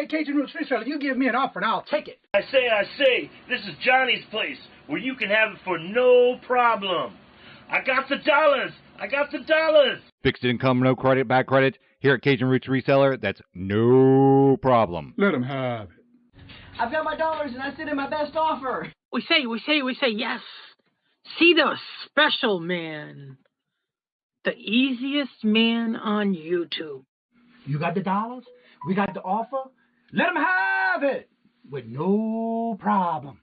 Kajun Roots Reseller, you give me an offer and I'll take it. I say, this is Johnny's place, where you can have it for no problem. I got the dollars. Fixed income, no credit, back credit. Here at Kajun Roots Reseller, that's no problem. Let him have it. I've got my dollars and I sit in my best offer. We say, yes. See the special man. The easiest man on YouTube. You got the dollars? We got the offer? Let him have it with no problem.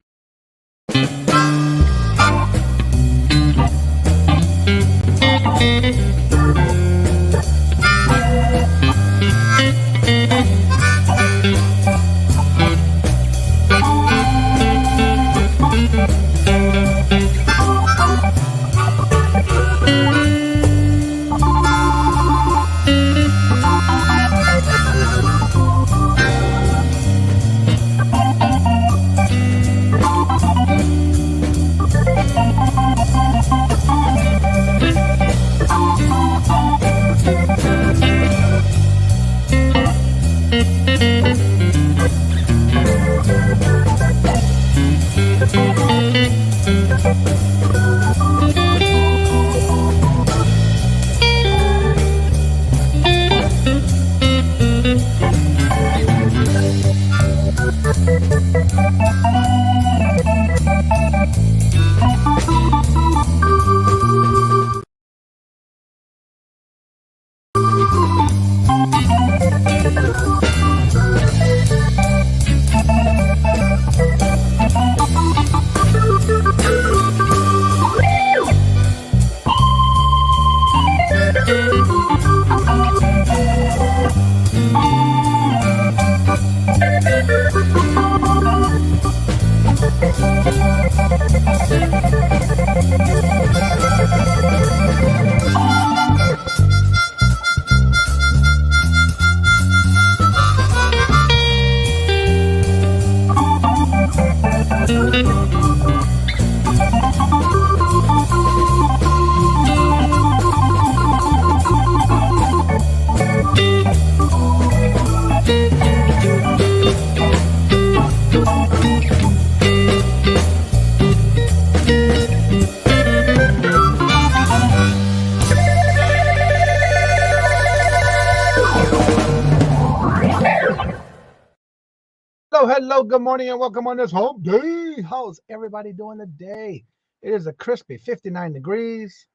Hello, good morning, and welcome on this hump day. How's everybody doing today? It is a crispy 59 degrees.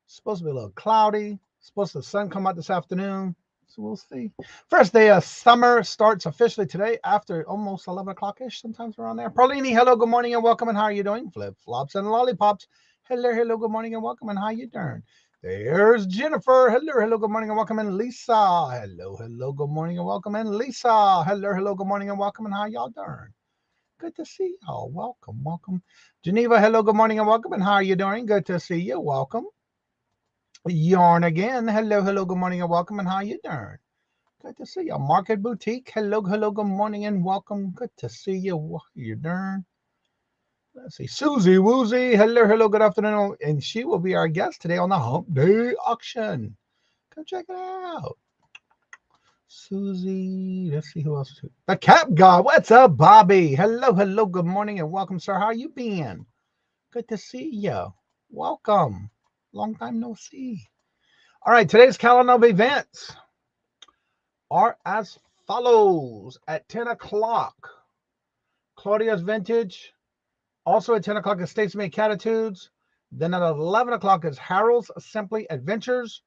It's supposed to be a little cloudy. Supposed to the sun come out this afternoon. So we'll see. First day of summer starts officially today after almost 11 o'clock-ish, sometimes around there. Paulini, hello, good morning, and welcome, and how are you doing? Flip-flops and lollipops. Hello, good morning, and welcome, and how you doing? There's Jennifer. Hello, good morning, and welcome, and Lisa. Hello, good morning, and welcome, and Lisa. Hello, good morning, and welcome, and how y'all doing? Good to see y'all. Welcome. Geneva, hello, good morning, and welcome, and how are you doing? Good to see you. Welcome. Yarn again. Hello, good morning, and welcome, and how you doing? Good to see you. Market Boutique. Hello, good morning, and welcome. Good to see you. What are you doing? Let's see. Susie Woozy. Hello, good afternoon. And she will be our guest today on the Hump Day Auction. Come check it out. Susie. Let's see who else. The Cap Guy. What's up, Bobby? Hello, good morning, and welcome, sir. How you been? Good to see you. Welcome. Long time no see. All right, today's calendar of events are as follows. At 10 o'clock, Claudia's Vintage. Also at 10 o'clock is Statesman Catitudes. Then at 11 o'clock is Harold's Simply Adventures.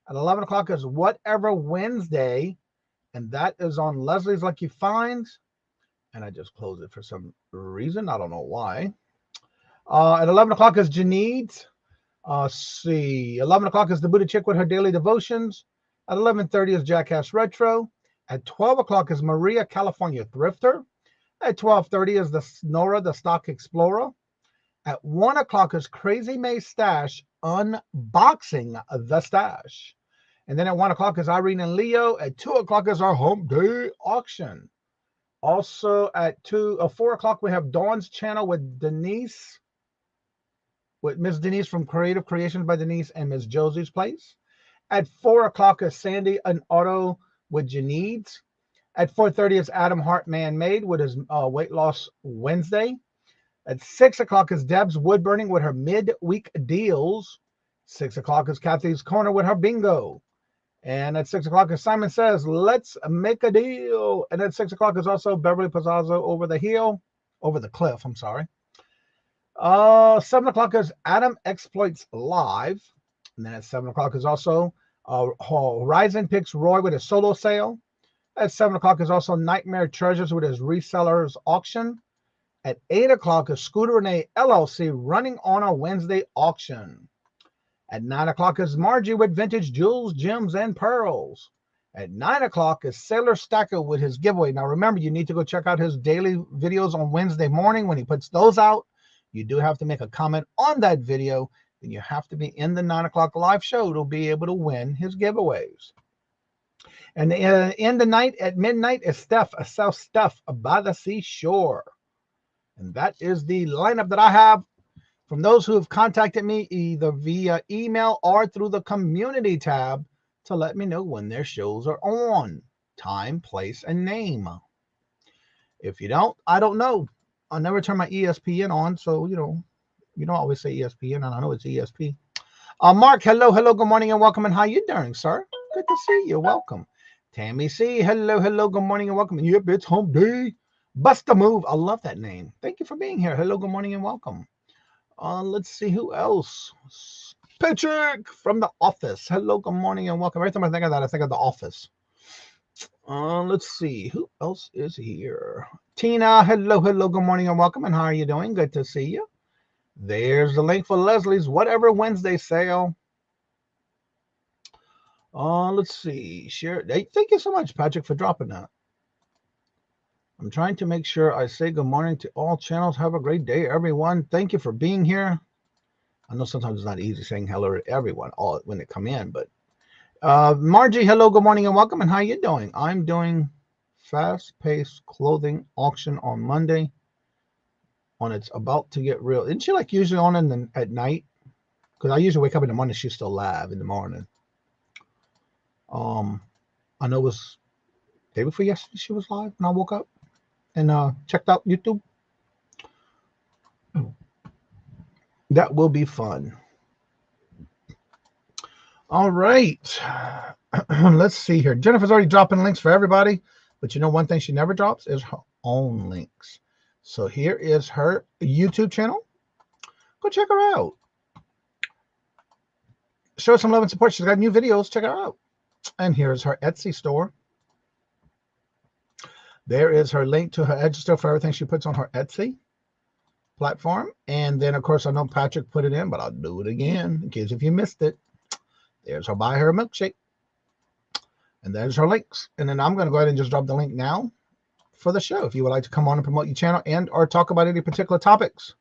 At 11 o'clock is Whatever Wednesday. And that is on Leslie's Lucky Finds. And I just closed it for some reason. I don't know why. At 11 o'clock is Janine's. See. 11 o'clock is The Booty Chick with her daily devotions. At 11:30 is Jackass Retro. At 12 o'clock is Maria California Thrifter. At 12:30 is the Nora, the Stock Explorer. At 1 o'clock is Crazy May Stash unboxing the stash. And then at 1 o'clock is Irene and Leo. At 2 o'clock is our Hump Day Auction. Also at 4 o'clock, we have Dawn's channel with Denise, with Miss Denise from Creative Creations by Denise and Miss Josie's Place. At 4 o'clock is Sandy and Auto with Janine's. At 4:30 is Adam Hart Man Made with his Weight Loss Wednesday. At 6 o'clock is Deb's Wood Burning with her midweek deals. 6 o'clock is Kathy's Corner with her bingo. And at 6 o'clock is Simon Says, let's make a deal. And at 6 o'clock is also Beverly Pizzazzo Over the Cliff, I'm sorry. 7 o'clock is Adam Exploits Live. And then at 7 o'clock is also Horizon picks Roy with his solo sale. At 7 o'clock is also Nightmare Treasures with his resellers auction. At 8 o'clock is Scooter Renee LLC running on a Wednesday auction. At 9 o'clock is Margie with Vintage Jewels, Gems, and Pearls. At 9 o'clock is Sailor Stacker with his giveaway. Now remember, you need to go check out his daily videos on Wednesday morning when he puts those out. You do have to make a comment on that video. Then you have to be in the 9 o'clock live show to be able to win his giveaways. And in the night at midnight is Steph, a South Steph by the seashore. And that is the lineup that I have from those who have contacted me either via email or through the community tab to let me know when their shows are on. Time, place, and name. If you don't, I don't know. I'll never turn my ESPN on, so, you don't always say ESPN, and I know it's ESP. Mark, hello, good morning, and welcome, and how you doing, sir? Good to see you. Welcome. Tammy C, hello, good morning, and welcome. Yep, it's hump day. Bust a move. I love that name. Thank you for being here. Hello, good morning, and welcome. Let's see who else. Patrick from The Office. Hello, good morning, and welcome. Every time I think of that, I think of The Office. Let's see who else is here. Tina, hello, good morning, and welcome. And how are you doing? Good to see you. There's the link for Leslie's Whatever Wednesday sale. Let's see. Share. Hey, thank you so much, Patrick, for dropping that. I'm trying to make sure I say good morning to all channels. Have a great day, everyone. Thank you for being here. I know sometimes it's not easy saying hello to everyone all when they come in, but Margie, hello, good morning, and welcome. And how you doing? I'm doing fast-paced clothing auction on Monday. On It's About to Get Real. Isn't she like usually on at night? Because I usually wake up in the morning. She's still live in the morning. I know it was day before yesterday she was live when I woke up and checked out YouTube. That will be fun. All right. Let's see here. Jennifer's already dropping links for everybody, but you know one thing she never drops is her own links. So here is her YouTube channel. Go check her out. Show her some love and support. She's got new videos. Check her out. And here's her Etsy store. There is her link to her Etsy store for everything she puts on her Etsy platform. And then, of course, I know Patrick put it in, but I'll do it again in case if you missed it. There's her Buy Her a Milkshake. And there's her links. And then I'm going to go ahead and just drop the link now for the show. If you would like to come on and promote your channel and or talk about any particular topics,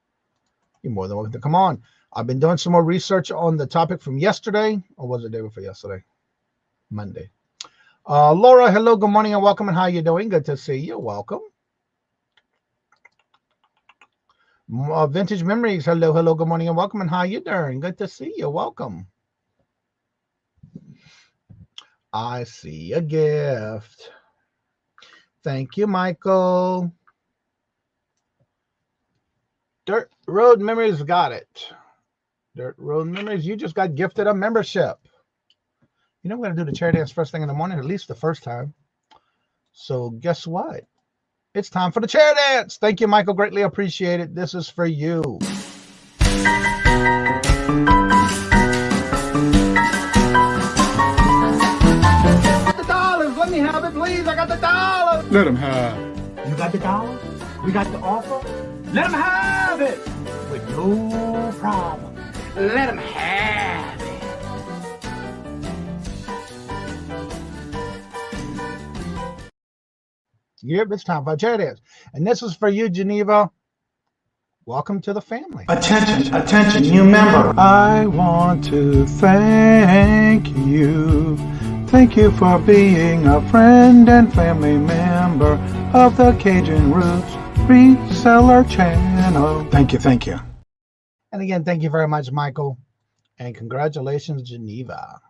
you're more than welcome to come on. I've been doing some more research on the topic from yesterday. Or was it the day before yesterday? Monday. Laura, hello, good morning, and welcome. And how you doing? Good to see you. Welcome. Vintage Memories, hello, good morning, and welcome. And how you doing? Good to see you. Welcome. I see a gift. Thank you, Michael. Dirt Road Memories, got it. Dirt Road Memories, you just got gifted a membership. You know, we're going to do the chair dance first thing in the morning, at least the first time. So guess what? It's time for the chair dance. Thank you, Michael. Greatly appreciate it. This is for you. The dollars. Let me have it, please. I got the dollars. Let them have. You got the dollars? We got the offer? Let them have it with no problem. Let them have it. Yep, it's time for a chair dance. And this is for you, Geneva. Welcome to the family. Attention, new member. I want to thank you. Thank you for being a friend and family member of the Kajun Roots Reseller channel. Thank you. And again, thank you very much, Michael. And congratulations, Geneva.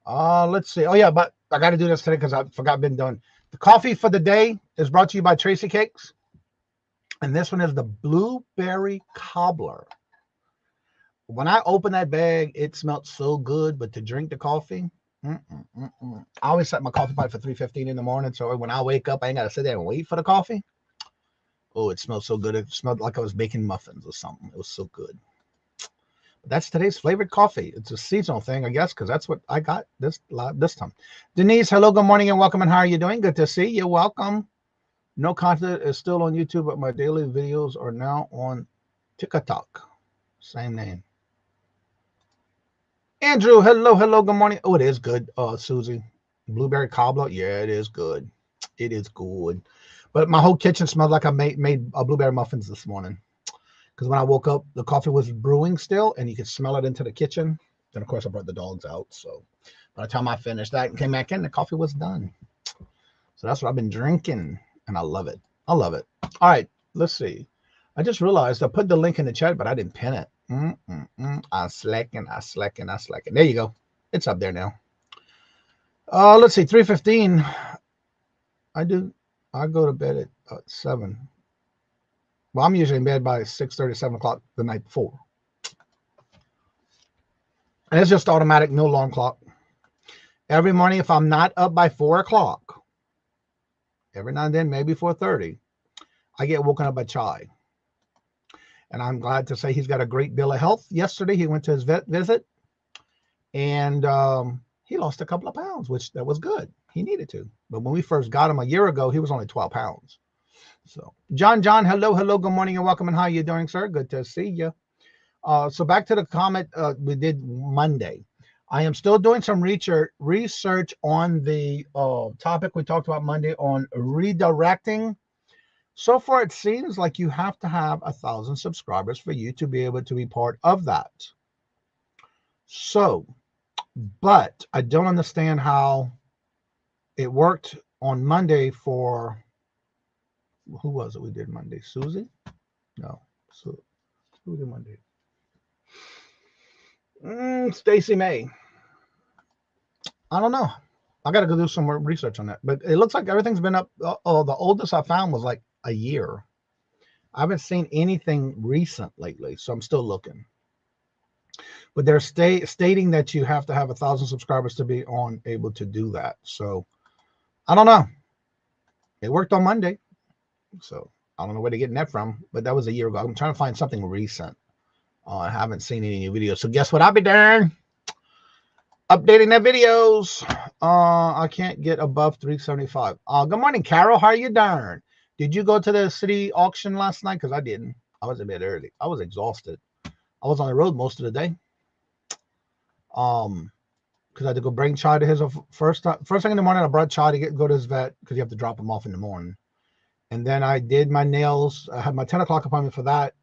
Let's see. Oh, yeah, but I got to do this today because I forgot been done. The coffee for the day is brought to you by Tracy Cakes. And this one is the Blueberry Cobbler. When I opened that bag, it smelled so good, but to drink the coffee, I always set my coffee pot for 3:15 in the morning, so when I wake up, I ain't got to sit there and wait for the coffee. Oh, it smelled so good. It smelled like I was baking muffins or something. It was so good. But that's today's flavored coffee. It's a seasonal thing, I guess, because that's what I got this time. Denise, hello, good morning, and welcome, and how are you doing? Good to see you. Welcome. No content is still on YouTube, but my daily videos are now on TikTok. Same name. Andrew, hello, good morning. Oh, it is good, Susie. Blueberry cobbler, yeah, it is good. It is good. But my whole kitchen smelled like I made blueberry muffins this morning. Because when I woke up, the coffee was brewing still, and you could smell it into the kitchen. Then, of course, I brought the dogs out. So by the time I finished that and came back in, the coffee was done. So that's what I've been drinking, and I love it. I love it. All right, let's see. I just realized I put the link in the chat, but I didn't pin it. I slacking. There you go. It's up there now. Let's see. 3:15. I go to bed at 7. Well, I'm usually in bed by 6:30, 7 o'clock the night before. And it's just automatic, no alarm clock. Every morning, if I'm not up by 4 o'clock, every now and then, maybe 4:30, I get woken up by Chai. And I'm glad to say he's got a great bill of health. Yesterday, he went to his vet visit, and he lost a couple of pounds, which that was good. He needed to. But when we first got him a year ago, he was only 12 pounds. So, John, hello, good morning, and welcome, and how are you doing, sir? Good to see you. So back to the comment we did Monday. I am still doing some research on the topic we talked about Monday on redirecting. So far, it seems like you have to have 1,000 subscribers for you to be able to be part of that. So, but I don't understand how it worked on Monday for, who was it we did Monday? Susie? No. So, who did Monday? Stacy May. I don't know. I got to go do some more research on that. But it looks like everything's been up. The oldest I found was like a year. I haven't seen anything recent lately, so I'm still looking. But they're stating that you have to have 1,000 subscribers to be able to do that. So I don't know. It worked on Monday. So I don't know where they're getting that from, but that was a year ago. I'm trying to find something recent. I haven't seen any new videos. So guess what I'll be doing? Updating their videos. I can't get above 375. Good morning, Carol. How are you doing? Did you go to the city auction last night? Because I didn't. I was in bed early. I was exhausted. I was on the road most of the day. Because I had to go bring Chai to his first thing in the morning. I brought Chai to go to his vet because you have to drop him off in the morning. And then I did my nails. I had my 10 o'clock appointment for that.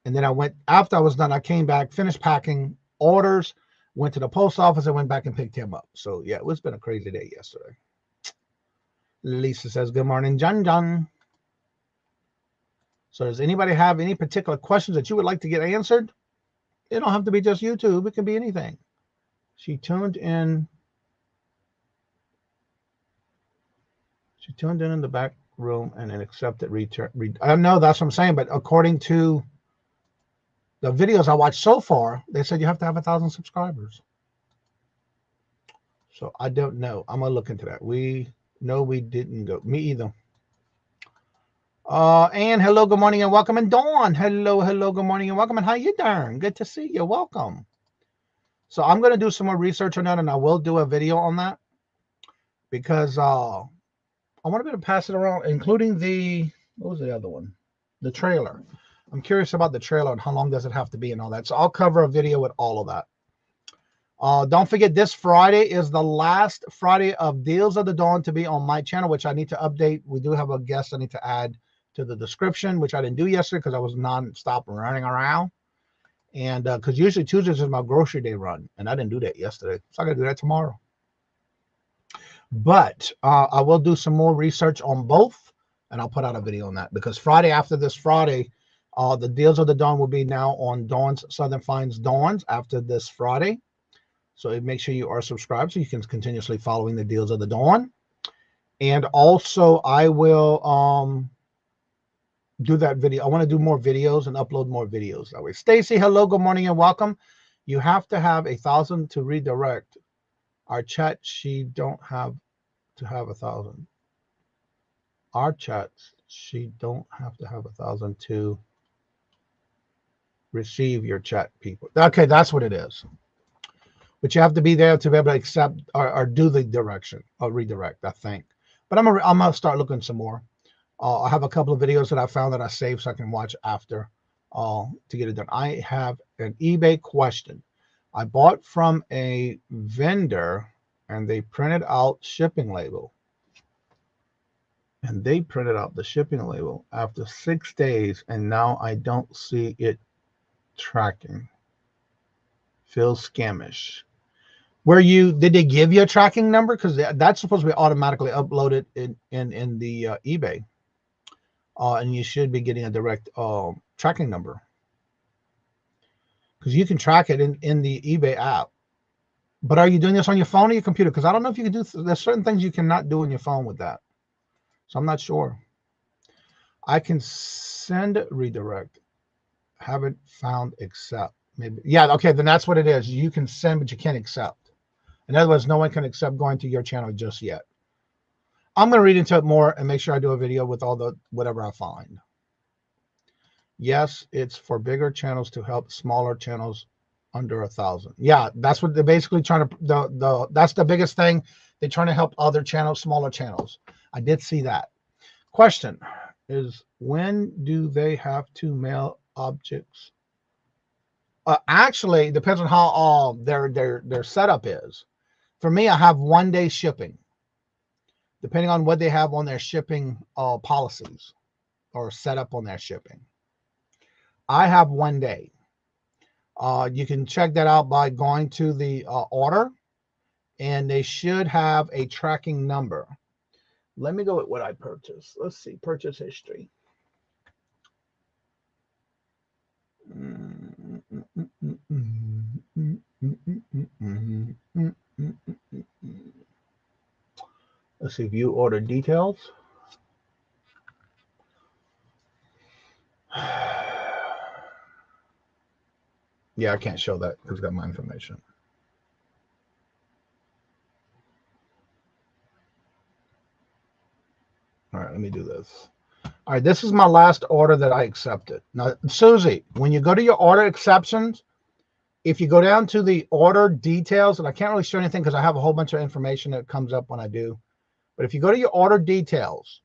And then I went, after I was done, I came back, finished packing orders, went to the post office, and went back and picked him up. So, yeah, it's been a crazy day yesterday. Lisa says, good morning, John. So does anybody have any particular questions that you would like to get answered? It don't have to be just YouTube. It can be anything. She tuned in the back room and then accepted return. I know that's what I'm saying, but according to the videos I watched so far, they said you have to have 1,000 subscribers. So I don't know. I'm gonna look into that. We didn't go. Me either. And hello, good morning, and welcome. And Dawn, hello, good morning, and welcome. And how you doing? Good to see you. Welcome. So I'm gonna do some more research on that, and I will do a video on that because I want to be able to pass it around, including what was the other one? The trailer. I'm curious about the trailer and how long does it have to be and all that. So I'll cover a video with all of that. Don't forget, this Friday is the last Friday of Deals of the Dawn to be on my channel, which I need to update. We do have a guest I need to add to the description, which I didn't do yesterday because I was non-stop running around. And because usually Tuesdays is my grocery day run, and I didn't do that yesterday. So I got to do that tomorrow. But I will do some more research on both, and I'll put out a video on that because Friday after this Friday, the Deals of the Dawn will be now on Dawn's Southern Finds Dawns after this Friday. So make sure you are subscribed so you can continuously following the Deals of the Dawn. And also I will do that video. I want to do more videos and upload more videos that way. Stacy, hello, good morning and welcome. You have to have 1,000 to redirect. Our chat, she don't have to have 1,000. Our chats, she don't have to have 1,000 to receive your chat, people. Okay, that's what it is. But you have to be there to be able to accept or do the direction or redirect, I think. But I'm gonna start looking some more. I have a couple of videos that I found that I saved so I can watch after to get it done. I have an eBay question. I bought from a vendor and they printed out shipping label. And they printed out the shipping label after 6 days, and now I don't see it tracking. Feels scamish. Did they give you a tracking number? Because that's supposed to be automatically uploaded in the eBay. And you should be getting a direct tracking number. Because you can track it in the eBay app. But are you doing this on your phone or your computer? Because I don't know if you can do, there's certain things you cannot do on your phone with that. So I'm not sure. I can send redirect. Haven't found accept. Maybe. Yeah, okay, then that's what it is. You can send, but you can't accept. In other words, no one can accept going to your channel just yet. I'm going to read into it more and make sure I do a video with all the whatever I find. Yes, it's for bigger channels to help smaller channels under 1,000. Yeah, that's what they're basically trying to, that's the biggest thing. They're trying to help other channels, smaller channels. I did see that. Question is, when do they have to mail objects? Actually, it depends on how their setup is. For me, I have 1 day shipping, depending on what they have on their shipping policies or set up on their shipping. I have 1 day. You can check that out by going to the order, and they should have a tracking number. Let me go with what I purchased. Let's see, purchase history. Let's see, view order details. Yeah, I can't show that because it's got my information. All right, let me do this. All right, this is my last order that I accepted. Now, Susie, when you go to your order exceptions, if you go down to the order details, and I can't really show anything because I have a whole bunch of information that comes up when I do. But if you go to your order details,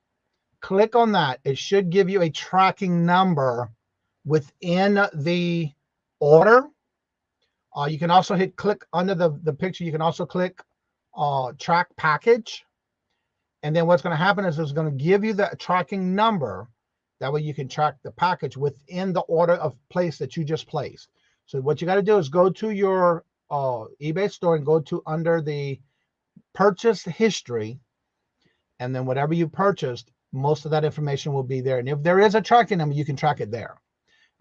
click on that. It should give you a tracking number within the order. You can also hit click under the picture. You can also click track package. And then what's going to happen is it's going to give you the tracking number. That way you can track the package within the order of place that you just placed. So what you got to do is go to your eBay store and go to under the purchase history. And then whatever you purchased, most of that information will be there. And if there is a tracking number, you can track it there.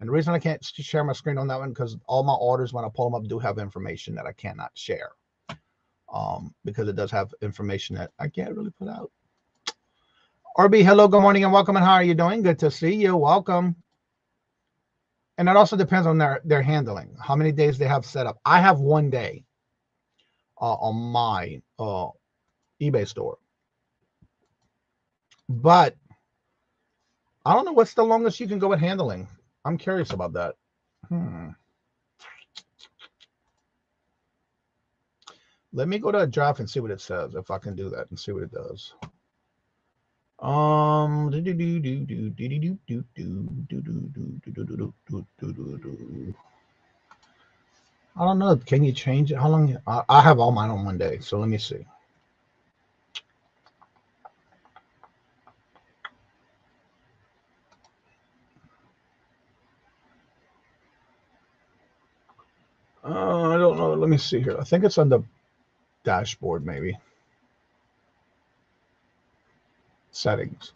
And the reason I can't share my screen on that one, because all my orders, when I pull them up, do have information that I cannot share. Because it does have information that I can't really put out. RB, hello, good morning and welcome. And how are you doing? Good to see you. Welcome. And it also depends on their handling, how many days they have set up. I have 1 day on my eBay store. But I don't know what's the longest you can go with handling. I'm curious about that. Let me go to a draft and see what it says, if I can do that and see what it does. I don't know. Can you change it? How long? I have all mine on 1 day, so let me see. I don't know. Let me see here. I think it's on the dashboard, maybe. Settings.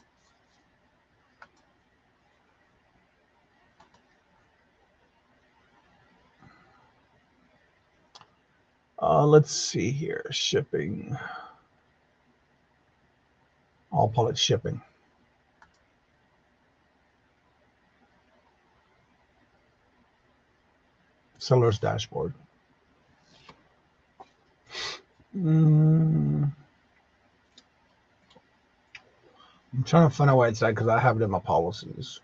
Let's see here. Shipping. All pallet shipping. Seller's dashboard. I'm trying to find out where it's at because I have it in my policies.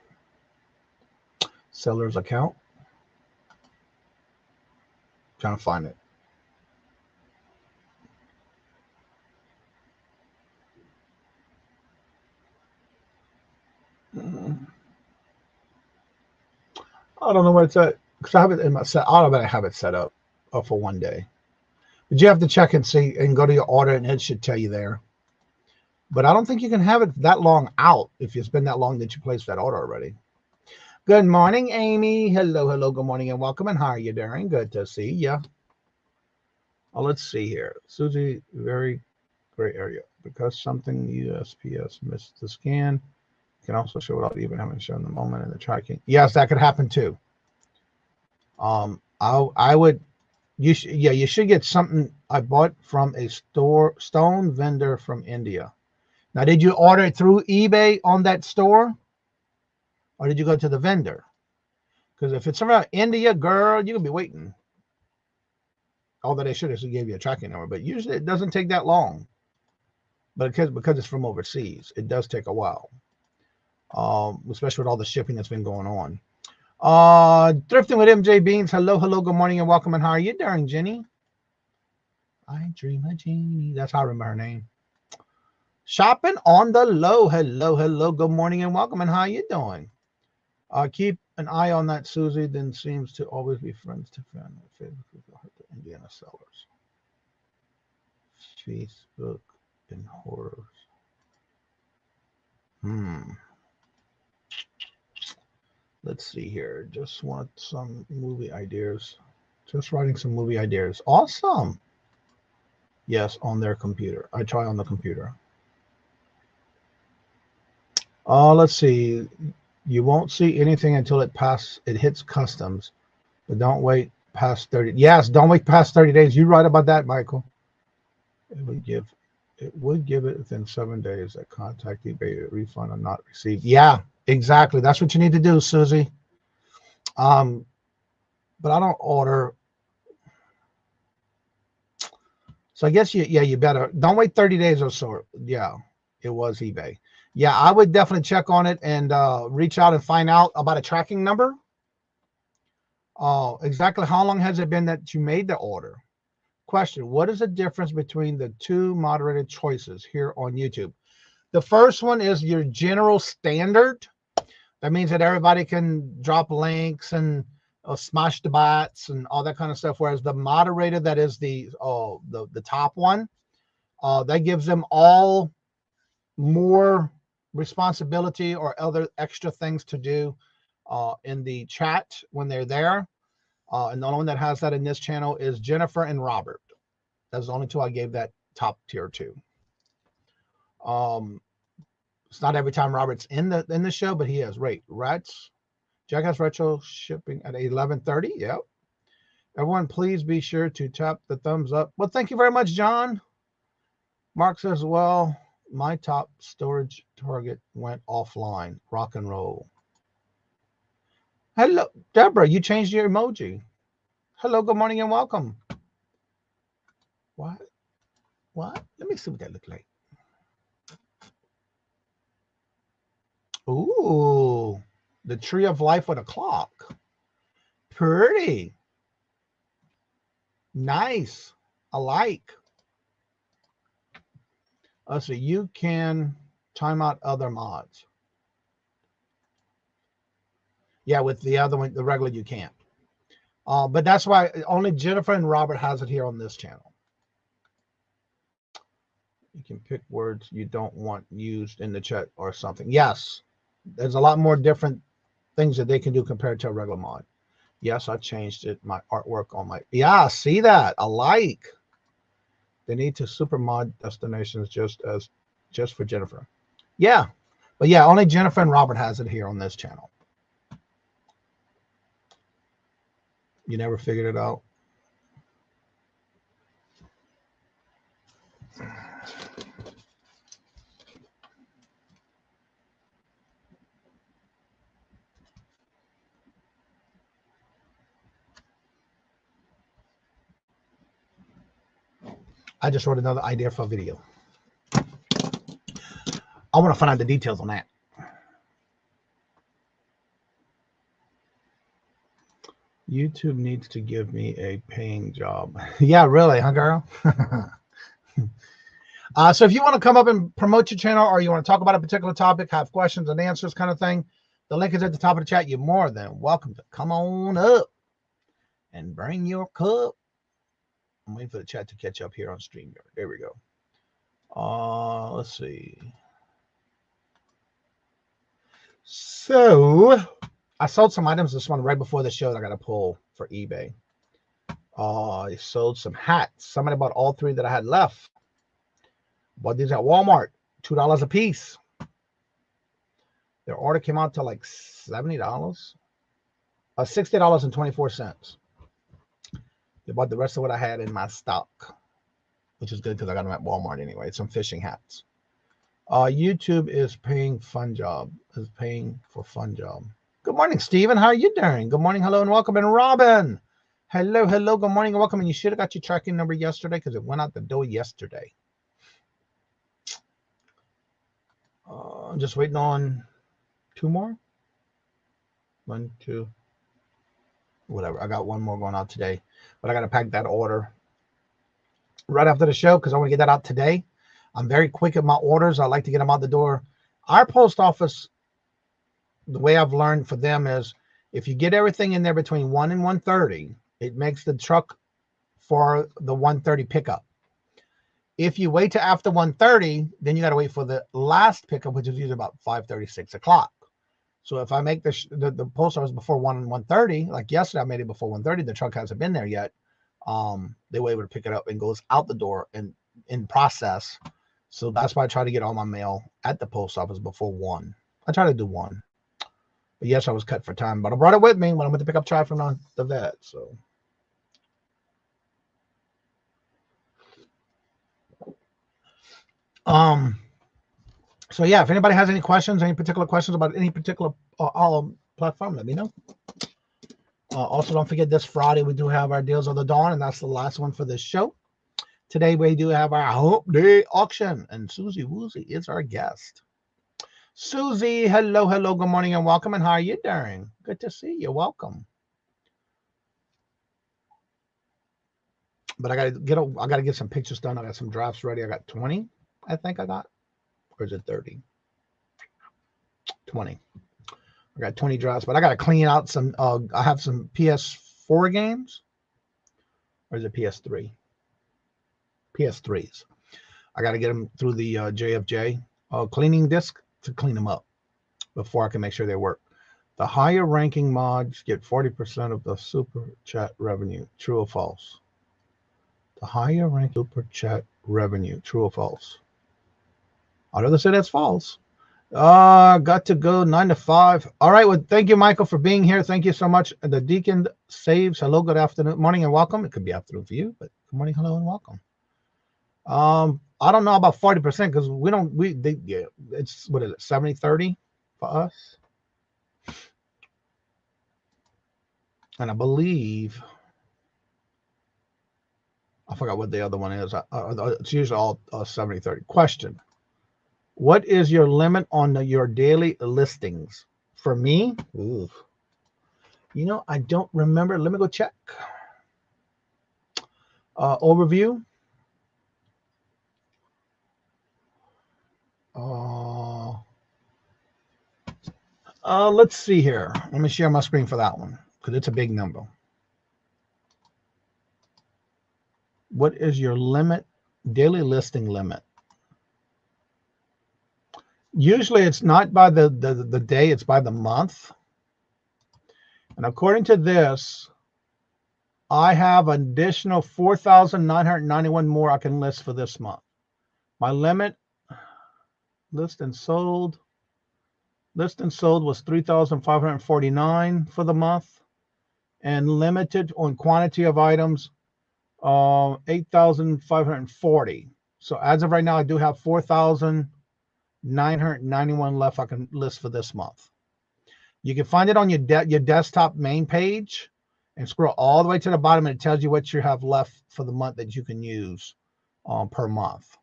Seller's account. Trying to find it. I don't know where it's at because I have it in my set. I have it set up for one day, but you have to check and see and go to your order, and it should tell you there. But I don't think you can have it that long out if it's been that long that you placed that order already. Good morning, Amy. Hello, hello. Good morning and welcome. And how are you doing? Good to see you. Oh, let's see here. Susie, very great area because something USPS missed the scan. Can also show without even having shown the moment in the tracking. Yes, that could happen too. I would, you should get something I bought from a stone vendor from India. Now, did you order it through eBay on that store, or did you go to the vendor? Because if it's around India, girl, you can be waiting. Although they should have gave you a tracking number, but usually it doesn't take that long. But because it's from overseas, it does take a while. Especially with all the shipping that's been going on. Thrifting with MJ Beans. Hello, hello, good morning and welcome. And how are you doing, Jenny? I dream a genie. That's how I remember her name. Shopping on the low. Hello, hello, good morning and welcome. And how are you doing? Keep an eye on that Susie. Then seems to always be friends to family. Favorite people hurt the Indiana sellers. Facebook and horrors. Let's see here. Just want some movie ideas. Just writing some movie ideas. Awesome. Yes, on their computer. I try on the computer. Let's see. You won't see anything until it hits customs. But don't wait past 30. Yes, don't wait past 30 days. You're right about that, Michael. It would give it within 7 days that contact eBay refund or not received. Yeah. Exactly. That's what you need to do, Susie. But I don't order. So I guess you better don't wait 30 days or so. Yeah, it was eBay. Yeah, I would definitely check on it and reach out and find out about a tracking number. Exactly how long has it been that you made the order? Question: what is the difference between the two moderated choices here on YouTube? The first one is your general standard. That means that everybody can drop links and smash the bots and all that kind of stuff. Whereas the moderator, that is the top one, that gives them all more responsibility or other extra things to do in the chat when they're there. And the only one that has that in this channel is Jennifer and Robert. That's the only two I gave that top tier to. It's not every time Robert's in the show, but he is. Rats. Jackass Retro shipping at 11:30. Yep. Everyone, please be sure to tap the thumbs up. Well, thank you very much, John. Mark says, well, my top storage target went offline. Rock and roll. Hello, Deborah. You changed your emoji. Hello, good morning and welcome. What? Let me see what that looks like. Ooh, the tree of life with a clock. Pretty. Nice. I like. So you can time out other mods. Yeah, with the other one, the regular, you can't. But that's why only Jennifer and Robert has it here on this channel. You can pick words you don't want used in the chat or something. Yes. There's a lot more different things that they can do compared to a regular mod. Yes, I changed it. My artwork on my. Yeah, see that? I like. They need to super mod destinations just for Jennifer. Yeah. But yeah, only Jennifer and Robert has it here on this channel. You never figured it out? I just wrote another idea for a video. I want to find out the details on that. YouTube needs to give me a paying job. Yeah, really, huh, girl? So if you want to come up and promote your channel, or you want to talk about a particular topic, have questions and answers kind of thing, the link is at the top of the chat. You're more than welcome to come on up and bring your cup. I'm waiting for the chat to catch up here on StreamYard. There we go. Let's see. So I sold some items this one right before the show that I got to pull for eBay. I sold some hats. Somebody bought all three that I had left. Bought these at Walmart, $2 a piece. Their order came out to like $70, $60.24. They bought the rest of what I had in my stock, which is good because I got them at Walmart anyway. Some fishing hats. YouTube is paying fun job. Is paying for fun job. Good morning, Stephen. How are you doing? Good morning, hello, and welcome. And Robin, hello, hello. Good morning and welcome. And you should have got your tracking number yesterday because it went out the door yesterday. I'm just waiting on 2 more. 1, 2, whatever. I got 1 more going out today, but I got to pack that order right after the show because I want to get that out today. I'm very quick at my orders. I like to get them out the door. Our post office, the way I've learned for them is if you get everything in there between 1 and 1:30, it makes the truck for the 1:30 pickup. If you wait till after 1:30, then you got to wait for the last pickup, which is usually about 5:30, 6 o'clock. So if I make the post office before 1 and 1:30, like yesterday I made it before 1:30, the truck hasn't been there yet. They were able to pick it up and goes out the door and in process. So that's why I try to get all my mail at the post office before 1. I try to do 1. But yes, I was cut for time, but I brought it with me when I went to pick up Tri from the vet. So so yeah, if anybody has any questions, any particular questions about any particular platform, let me know. Also, don't forget this Friday we do have our Deals of the Dawn, and that's the last one for this show. Today we do have our Hump Day auction, and Susie Woozy is our guest. Susie, hello, hello, good morning and welcome. And how are you doing? Good to see you. Welcome. But I gotta get some pictures done. I got some drafts ready. I got 20, I think I got. Or is it 30? 20. I got 20 drafts, but I gotta clean out some. I have some PS4 games. Or is it PS3? PS3s. I got to get them through the JFJ cleaning disc to clean them up before I can make sure they work. The higher ranking mods get 40% of the super chat revenue. True or false? The higher rank super chat revenue. True or false? I'd rather say that's false. Got to go 9 to 5. All right. Well, thank you, Michael, for being here. Thank you so much. The Deacon saves. Hello, good afternoon, morning, and welcome. It could be afternoon for you, but good morning, hello, and welcome. I don't know about 40% because it's what is it, 70-30 for us? And I believe I forgot what the other one is. It's usually all 70-30. Question: what is your limit on your daily listings? For me, I don't remember. Let me go check. Overview. Let's see here. Let me share my screen for that one because it's a big number. What is your limit, daily listing limit? Usually it's not by the day, it's by the month. And according to this, I have an additional 4,991 more I can list for this month. My limit, list and sold was 3,549 for the month, and limited on quantity of items, 8,540. So as of right now, I do have 4,991 left I can list for this month. You can find it on your desktop main page and scroll all the way to the bottom, and it tells you what you have left for the month that you can use per month.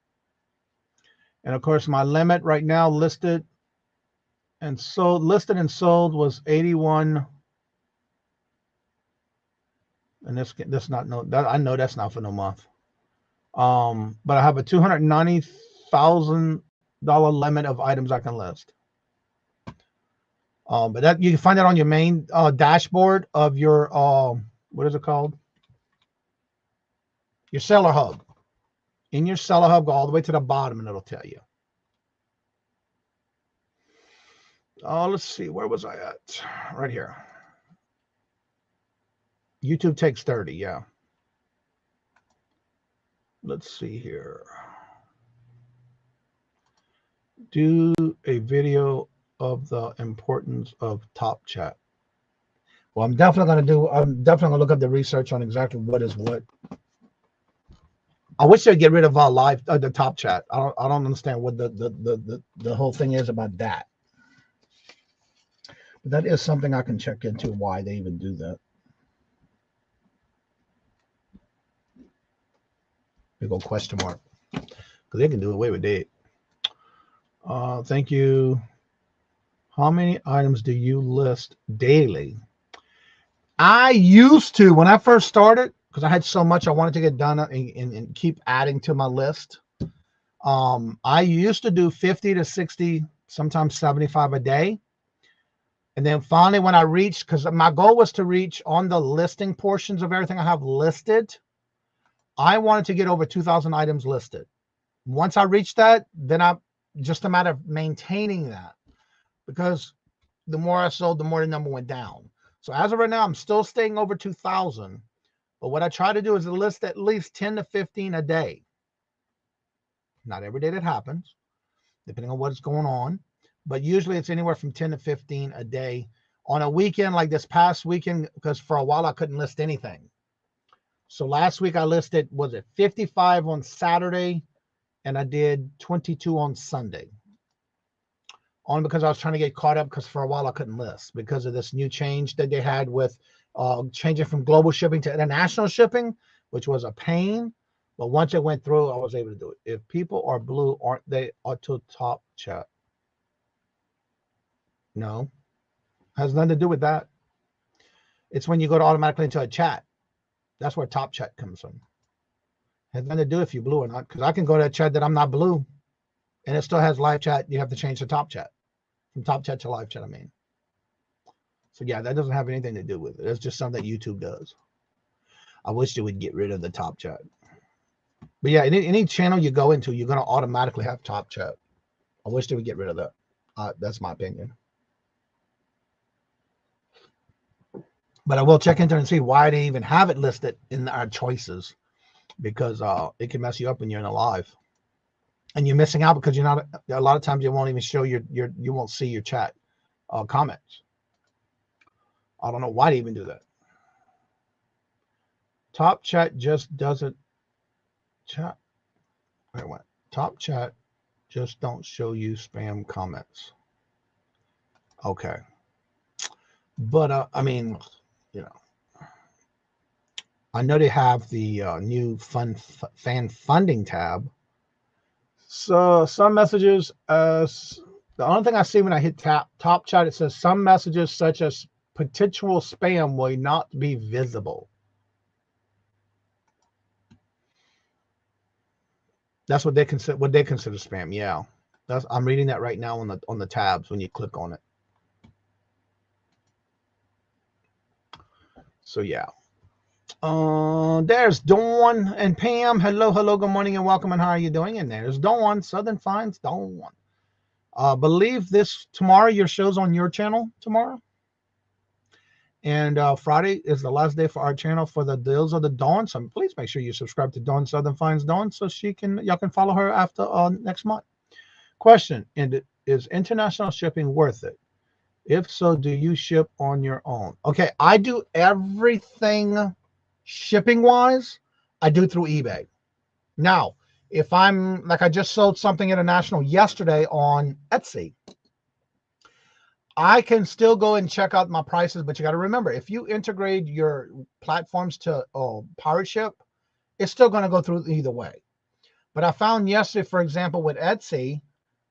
And of course, my limit right now listed and sold was 81. And this not no that I know that's not for no month. But I have a $290,000 limit of items I can list. But that you can find that on your main dashboard of your what is it called? Your seller hub. In your seller hub, go all the way to the bottom and it'll tell you. Let's see, where was I at? Right here. YouTube takes 30, yeah. Let's see here. Do a video of the importance of top chat. Well, I'm definitely gonna look up the research on exactly what is what. I wish they'd get rid of the top chat. I don't understand what the whole thing is about that. But that is something I can check into why they even do that. Big old question mark. Because they can do away with that. Thank you. How many items do you list daily? I used to, when I first started, because I had so much I wanted to get done and keep adding to my list. I used to do 50 to 60, sometimes 75 a day. And then finally when I reached, because my goal was to reach on the listing portions of everything I have listed, I wanted to get over 2,000 items listed. Once I reached that, then I'm just a matter of maintaining that, because the more I sold, the more the number went down. So as of right now, I'm still staying over 2,000. But what I try to do is to list at least 10 to 15 a day. Not every day that happens, depending on what's going on. But usually it's anywhere from 10 to 15 a day. On a weekend like this past weekend, because for a while I couldn't list anything. So last week I listed, was it 55 on Saturday, and I did 22 on Sunday. Only because I was trying to get caught up, because for a while I couldn't list because of this new change that they had with changing from global shipping to international shipping, which was a pain. But once it went through, I was able to do it. If people are blue, aren't they auto top chat? No, has nothing to do with that. It's when you go to automatically into a chat. That's where top chat comes from. Has nothing to do if you're blue or not, because I can go to a chat that I'm not blue and it still has live chat. You have to change the top chat from top chat to live chat. I mean, so yeah, that doesn't have anything to do with it. It's just something that YouTube does. I wish they would get rid of the top chat. But yeah, any channel you go into, you're going to automatically have top chat. I wish they would get rid of that. That's my opinion. But I will check into it and see why they even have it listed in our choices, because it can mess you up when you're in a live, and you're missing out because you're not. A lot of times you won't even show you won't see your chat comments. I don't know why they even do that. Top chat just doesn't chat. Wait, what? Top chat just don't show you spam comments. Okay, but I mean, you know, I know they have the new fan funding tab. So some messages, the only thing I see when I hit top chat, it says some messages such as potential spam will not be visible. That's what they consider spam. Yeah, I'm reading that right now on the tabs when you click on it. So yeah. There's Dawn and Pam. Hello, good morning and welcome, and how are you doing? And there's Dawn, Southern Finds Dawn. Believe this tomorrow, your show's on your channel tomorrow. And Friday is the last day for our channel for the deals of the Dawn. So please make sure you subscribe to Dawn, Southern Finds Dawn, so y'all can follow her after next month. Question: is international shipping worth it? If so, do you ship on your own? Okay, I do everything shipping wise. I do through eBay. Now, if I'm like, I just sold something international yesterday on Etsy, I can still go and check out my prices, but you got to remember, if you integrate your platforms to Pirate Ship, it's still going to go through either way. But I found yesterday, for example, with Etsy,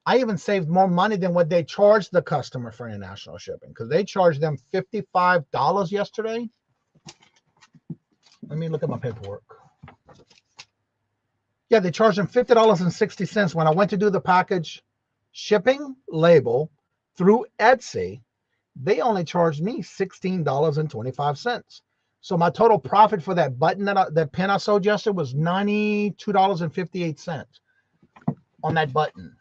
I even saved more money than what they charged the customer for international shipping, because they charged them $55 yesterday. Let me look at my paperwork. Yeah, they charged them $50.60 when I went to do the package shipping label through Etsy. They only charged me $16.25. So my total profit for that button, that pin I sold yesterday, was $92.58 on that button.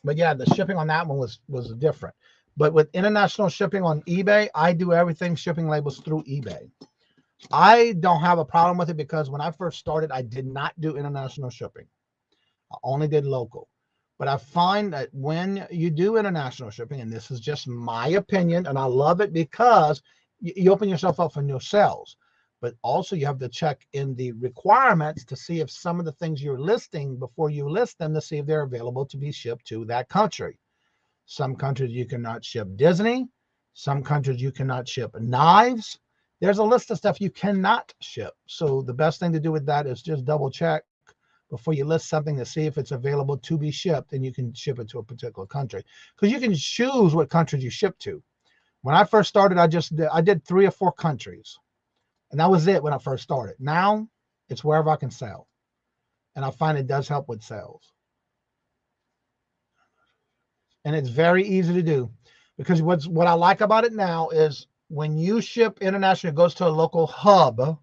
But yeah, the shipping on that one was different. But with international shipping on eBay, I do everything shipping labels through eBay. I don't have a problem with it because when I first started, I did not do international shipping. I only did local. But I find that when you do international shipping, and this is just my opinion, and I love it because you open yourself up for new sales, but also you have to check in the requirements to see if some of the things you're listing before you list them, to see if they're available to be shipped to that country. Some countries you cannot ship Disney. Some countries you cannot ship knives. There's a list of stuff you cannot ship. So the best thing to do with that is just double check before you list something to see if it's available to be shipped, and you can ship it to a particular country, because you can choose what countries you ship to. When I first started, I did 3 or 4 countries, and that was it when I first started. Now it's wherever I can sell, and I find it does help with sales. And it's very easy to do, because what I like about it now is when you ship international, it goes to a local hub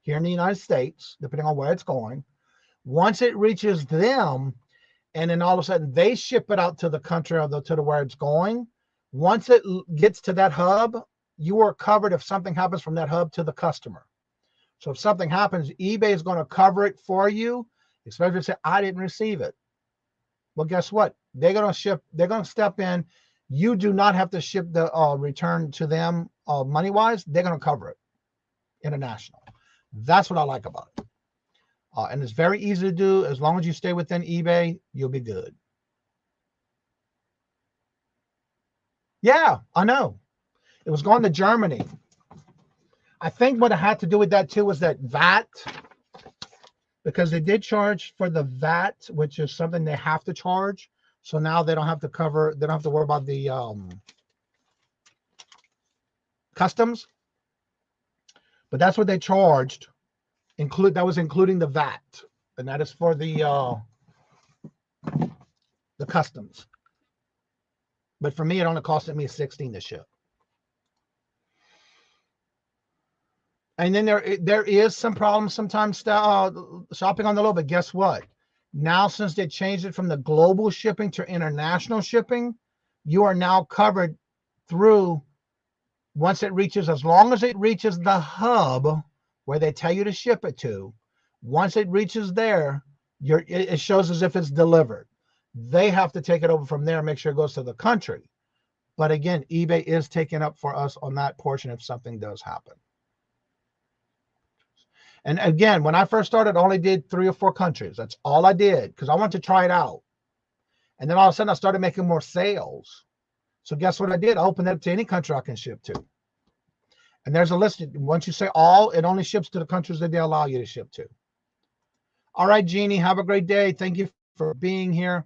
here in the United States, depending on where it's going. Once it reaches them, and then all of a sudden they ship it out to the country or to where it's going. Once it gets to that hub, you are covered if something happens from that hub to the customer. So if something happens, eBay is going to cover it for you, especially if you say, I didn't receive it. Well, guess what? They're going to step in. You do not have to ship the return to them money-wise. They're going to cover it international. That's what I like about it. And it's very easy to do. As long as you stay within eBay, you'll be good. Yeah, I know. It was going to Germany. I think what it had to do with that too was that VAT, because they did charge for the VAT, which is something they have to charge. So now they don't have to cover, they don't have to worry about the customs. But that's what they charged. That was including the VAT, and that is for the customs. But for me, it only costed me $16 to ship. And then there is some problems sometimes shopping on the low, but guess what? Now, since they changed it from the global shipping to international shipping, you are now covered through, once it reaches, as long as it reaches the hub where they tell you to ship it to, once it reaches there, it shows as if it's delivered. They have to take it over from there and make sure it goes to the country. But again, eBay is taking up for us on that portion if something does happen. And again, when I first started, I only did 3 or 4 countries. That's all I did, because I wanted to try it out. And then all of a sudden, I started making more sales. So guess what I did? I opened it up to any country I can ship to. And there's a list. Once you say all, it only ships to the countries that they allow you to ship to. All right, Jeannie, have a great day. Thank you for being here.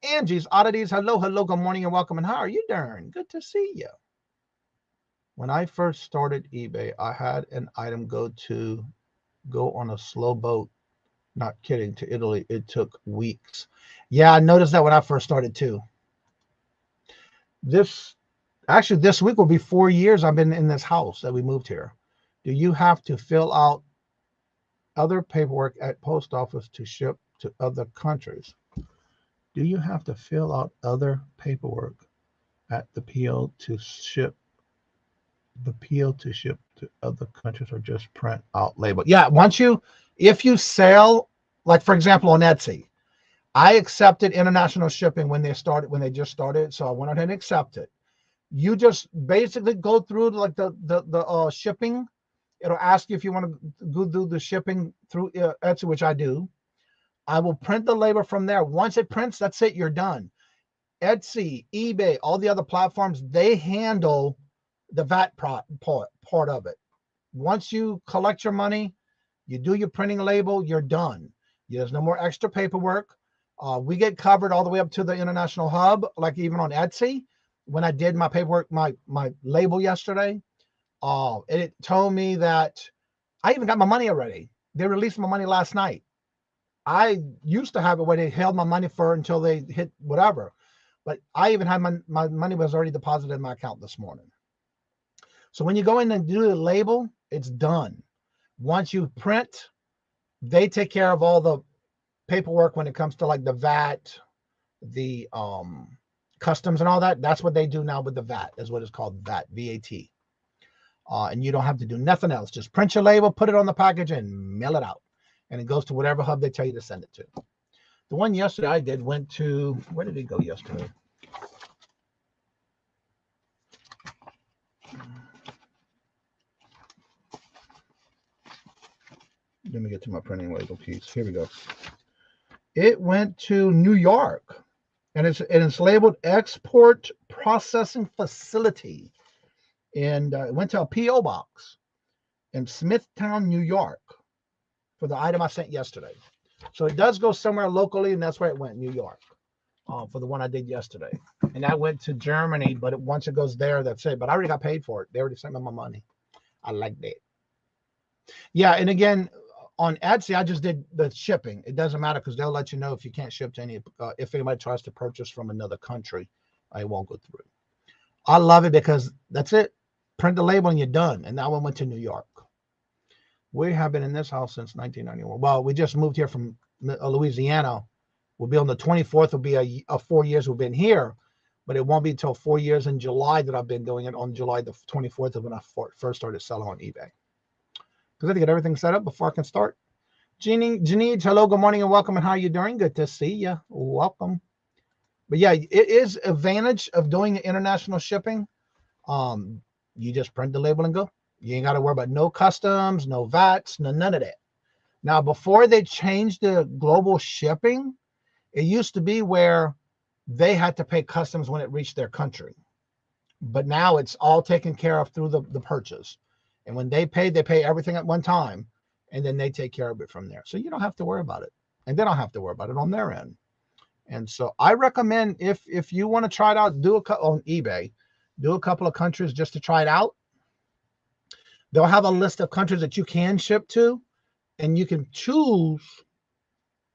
Angie's Oddities, hello, good morning and welcome. And how are you doing? Good to see you. When I first started eBay, I had an item go on a slow boat, not kidding, to Italy. It took weeks. Yeah, I noticed that when I first started too. This week will be 4 years I've been in this house that we moved here. Do you have to fill out other paperwork at post office to ship to other countries? Do you have to fill out other paperwork at the PO to ship to other countries, or just print out label? Yeah, if you sell, like for example on Etsy, I accepted international shipping when they just started, so I went ahead and accepted. You just basically go through like the shipping. It'll ask you if you want to go do the shipping through Etsy, which I do. I will print the label from there. Once it prints, that's it, you're done. Etsy, eBay, all the other platforms, they handle the VAT part of it. Once you collect your money, you do your printing label, you're done. There's no more extra paperwork. We get covered all the way up to the international hub, like even on Etsy. When I did my paperwork, my label yesterday, it told me that I even got my money already. They released my money last night. I used to have it where they held my money for until they hit whatever. But I even had my money was already deposited in my account this morning. So when you go in and do the label, it's done. Once you print, they take care of all the paperwork when it comes to like the VAT, the customs and all that. That's what they do now with the VAT, is what it's called, VAT, VAT. And you don't have to do nothing else. Just print your label, put it on the package, and mail it out. And it goes to whatever hub they tell you to send it to. The one yesterday I did went to, where did it go yesterday? Let me get to my printing label piece. Here we go. It went to New York, and it's labeled Export Processing Facility. And it went to a P.O. box in Smithtown, New York, for the item I sent yesterday. So it does go somewhere locally, and that's where it went, New York, for the one I did yesterday. And that went to Germany, but once it goes there, that's it. But I already got paid for it. They already sent me my money. I like that. Yeah, and again, on Etsy, I just did the shipping. It doesn't matter because they'll let you know if you can't ship to any, if anybody tries to purchase from another country, it won't go through. I love it because that's it. Print the label and you're done. And that one went to New York. We have been in this house since 1991. Well, we just moved here from Louisiana. We'll be on the 24th. Will be a 4 years we've been here, but it won't be until 4 years in July that I've been doing it, on July the 24th of when I first started selling on eBay. Because I have to get everything set up before I can start. Janine, hello, good morning and welcome. And how are you doing? Good to see you. Welcome. But yeah, it is advantage of doing international shipping. You just print the label and go. You ain't got to worry about no customs, no VATs, none of that. Now, before they changed the global shipping, it used to be where they had to pay customs when it reached their country. But now it's all taken care of through the purchase. And when they pay everything at one time, and then they take care of it from there. So you don't have to worry about it. And they don't have to worry about it on their end. And so I recommend, if you want to try it out, on eBay, do a couple of countries just to try it out. They'll have a list of countries that you can ship to, and you can choose.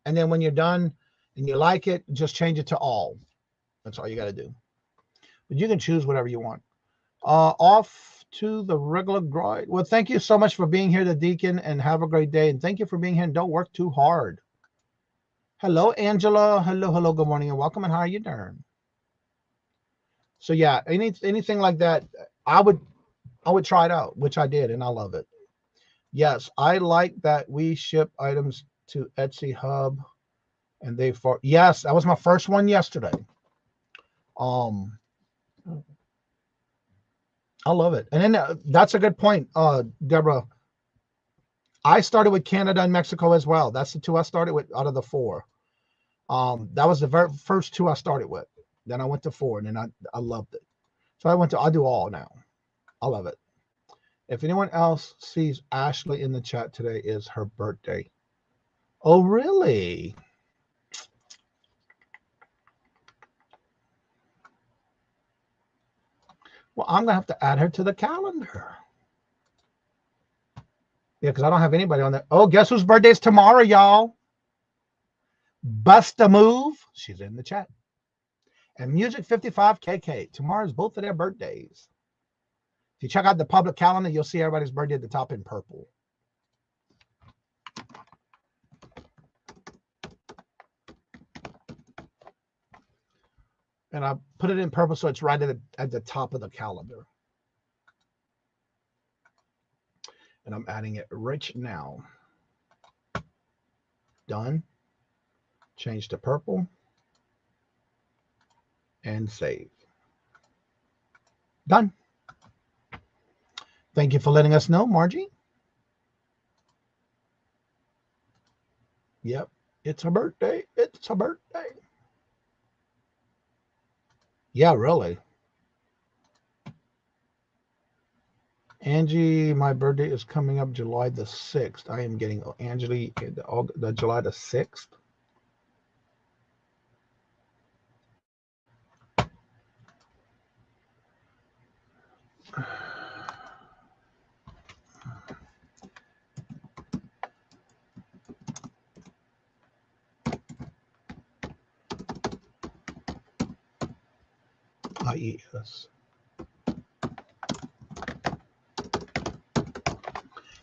And then when you're done and you like it, just change it to all. That's all you got to do. But you can choose whatever you want. Off to the regular grind. Well, thank you so much for being here, the Deacon, and have a great day. And thank you for being here, and don't work too hard. Hello, Angela. Hello. Good morning and welcome. And how are you doing? So yeah, anything like that, I would try it out, which I did, and I love it. Yes, I like that we ship items to Etsy Hub, and yes, that was my first one yesterday. I love it. And then that's a good point, Deborah. I started with Canada and Mexico as well. That's the two I started with out of the four. That was the very first two I started with. Then I went to 4, and then I loved it. So I do all now. I love it. If anyone else sees Ashley in the chat today, is her birthday. Oh, really? Well, I'm going to have to add her to the calendar. Yeah, because I don't have anybody on there. Oh, guess whose birthday is tomorrow, y'all? Bust a Move. She's in the chat. And Music 55 KK. Tomorrow's both of their birthdays. If you check out the public calendar, you'll see everybody's birthday at the top in purple. And I put it in purple so it's right at the top of the calendar. And I'm adding it right now. Done. Change to purple. And save. Done. Thank you for letting us know, Margie. Yep, it's her birthday. It's her birthday. Yeah, really. Angie, my birthday is coming up July the 6th. I am getting Angie the July the 6th. IES.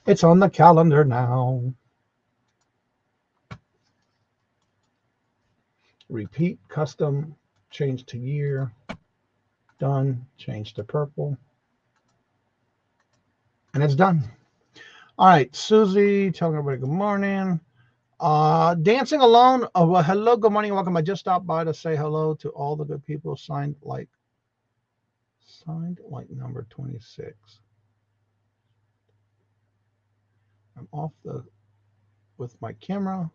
It's on the calendar now. Repeat, custom, change to year. Done, change to purple. And it's done. All right, Susie, telling everybody good morning. Dancing alone. Oh, well, hello, good morning, welcome. I just stopped by to say hello to all the good people signed like number 26. I'm off with my camera.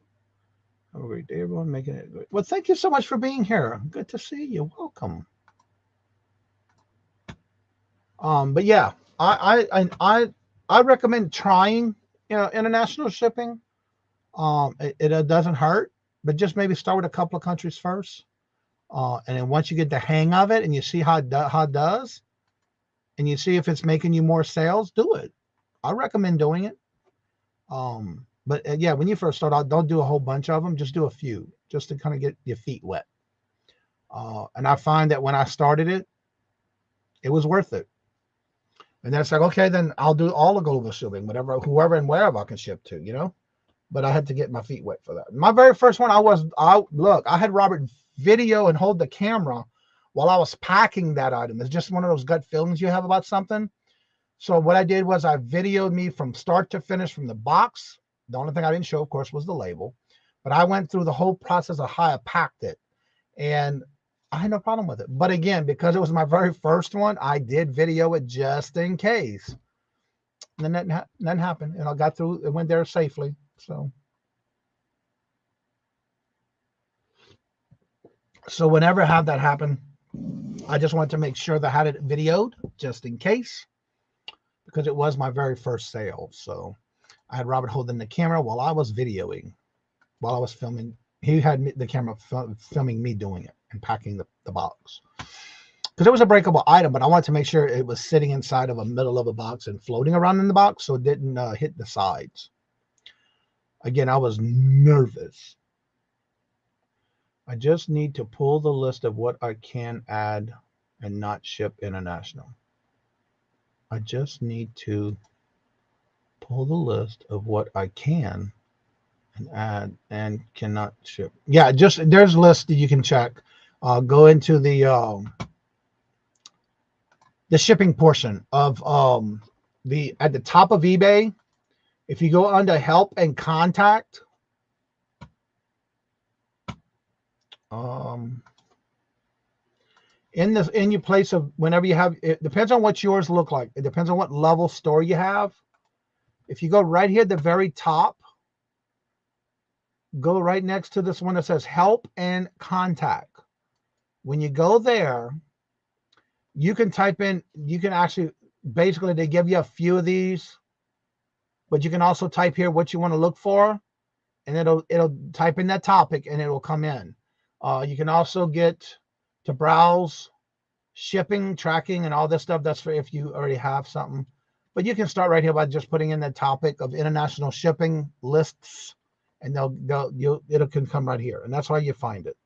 Have a great day, everyone. Making it good. Well, thank you so much for being here. Good to see you. Welcome. But yeah, I recommend trying, international shipping. It doesn't hurt, but just maybe start with a couple of countries first. And then once you get the hang of it and you see how it does, and you see if it's making you more sales, do it. I recommend doing it. But yeah, when you first start out, don't do a whole bunch of them. Just do a few, just to kind of get your feet wet. And I find that when I started it, it was worth it. And then it's like, okay, then I'll do all the global shipping, whoever and wherever I can ship to, But I had to get my feet wet for that. My very first one, I had Robert video and hold the camera while I was packing that item. It's just one of those gut feelings you have about something. So what I did was I videoed me from start to finish from the box. The only thing I didn't show, of course, was the label. But I went through the whole process of how I packed it. And I had no problem with it. But again, because it was my very first one, I did video it just in case. And then nothing happened. And I got through, it went there safely. So whenever I have that happen, I just wanted to make sure that I had it videoed just in case, because it was my very first sale. So I had Robert holding the camera while I was videoing, while I was filming. He had the camera filming me doing it and packing the box. Because it was a breakable item, but I wanted to make sure it was sitting inside of a middle of a box and floating around in the box so it didn't hit the sides. Again, I was nervous. I just need to pull the list of what I can add and not ship international. I just need to pull the list of what I can and add and cannot ship. Yeah, there's lists that you can check. Go into the shipping portion of at the top of eBay. If you go under help and contact, in your place of whenever you have, it depends on what yours look like. It depends on what level store you have. If you go right here at the very top, go right next to this one that says help and contact. When you go there, you can type in, you can actually, basically they give you a few of these, but you can also type here what you want to look for, and it'll type in that topic and it'll come in. You can also get to browse shipping, tracking, and all this stuff. That's for if you already have something. But you can start right here by just putting in the topic of international shipping lists, and it can come right here, and that's why you find it.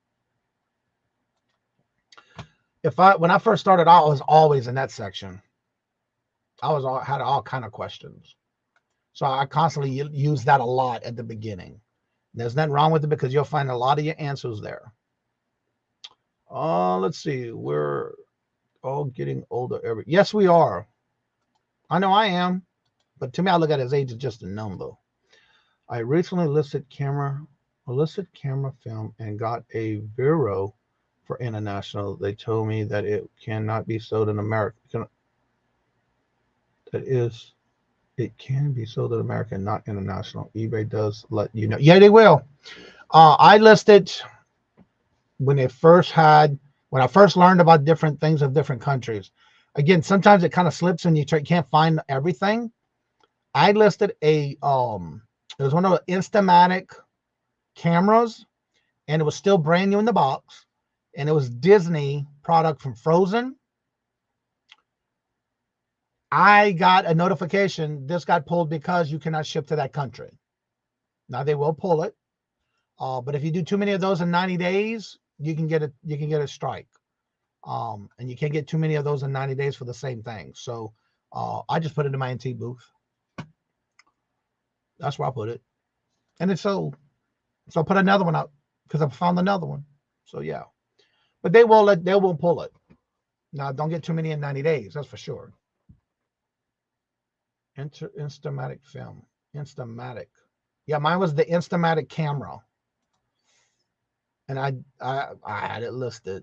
When I first started out, I was always in that section. Had all kind of questions, so I constantly use that a lot at the beginning. There's nothing wrong with it because you'll find a lot of your answers there. Let's see. We're all getting older yes, we are. I know I am, but to me, I look at his age as just a number. I recently listed camera film and got a bureau for international. They told me that it cannot be sold in America. It can be sold in America, not international. eBay does let you know. Yeah, they will. I listed when I first learned about different things of different countries. Again, sometimes it kind of slips when you can't find everything. I listed it was one of the Instamatic cameras, and it was still brand new in the box, and it was Disney product from Frozen. I got a notification this got pulled because you cannot ship to that country. Now they will pull it, but if you do too many of those in 90 days, you can get a strike. And you can't get too many of those in 90 days for the same thing. So I just put it in my antique booth. That's where I put it, and it's sold. So I put another one out because I found another one. So yeah, but they will pull it. Now don't get too many in 90 days. That's for sure. Instamatic film. Instamatic. Yeah, mine was the Instamatic camera, and I had it listed.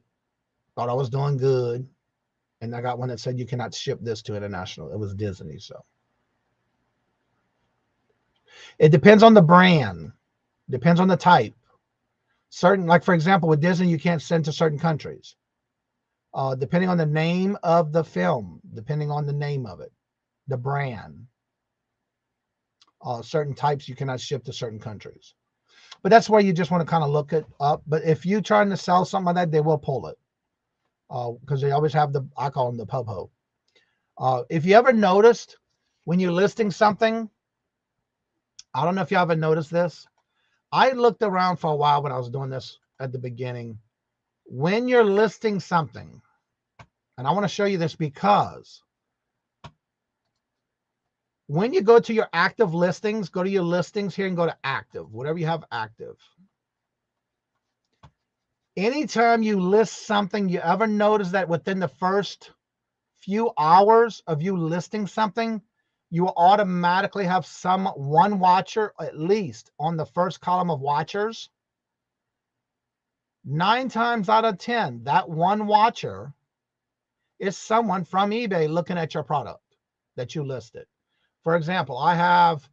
Thought I was doing good, and I got one that said you cannot ship this to international. It was Disney, so it depends on the brand, depends on the type. Certain, like for example, with Disney, you can't send to certain countries. Depending on the name of the film, depending on the name of it, the brand. Certain types you cannot ship to certain countries. But that's where you just want to kind of look it up. But if you're trying to sell something like that, they will pull it. Because they always have I call them the pub ho. If you ever noticed when you're listing something, I don't know if you ever noticed this. I looked around for a while when I was doing this at the beginning. When you're listing something, and I want to show you this because when you go to your active listings, go to your listings here and go to active, whatever you have active. Anytime you list something, you ever notice that within the first few hours of you listing something, you will automatically have one watcher at least on the first column of watchers? 9 times out of 10, that one watcher is someone from eBay looking at your product that you listed. For example, I have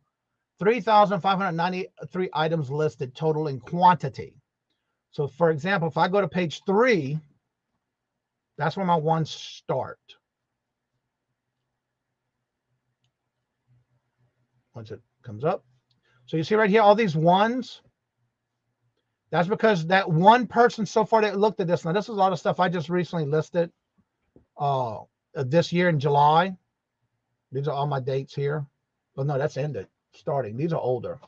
3,593 items listed total in quantity. So for example, if I go to page 3, that's where my ones start. Once it comes up. So you see right here, all these ones. That's because that one person so far that looked at this. Now, this is a lot of stuff I just recently listed this year in July. These are all my dates here. Well, no, that's ended. Starting. These are older.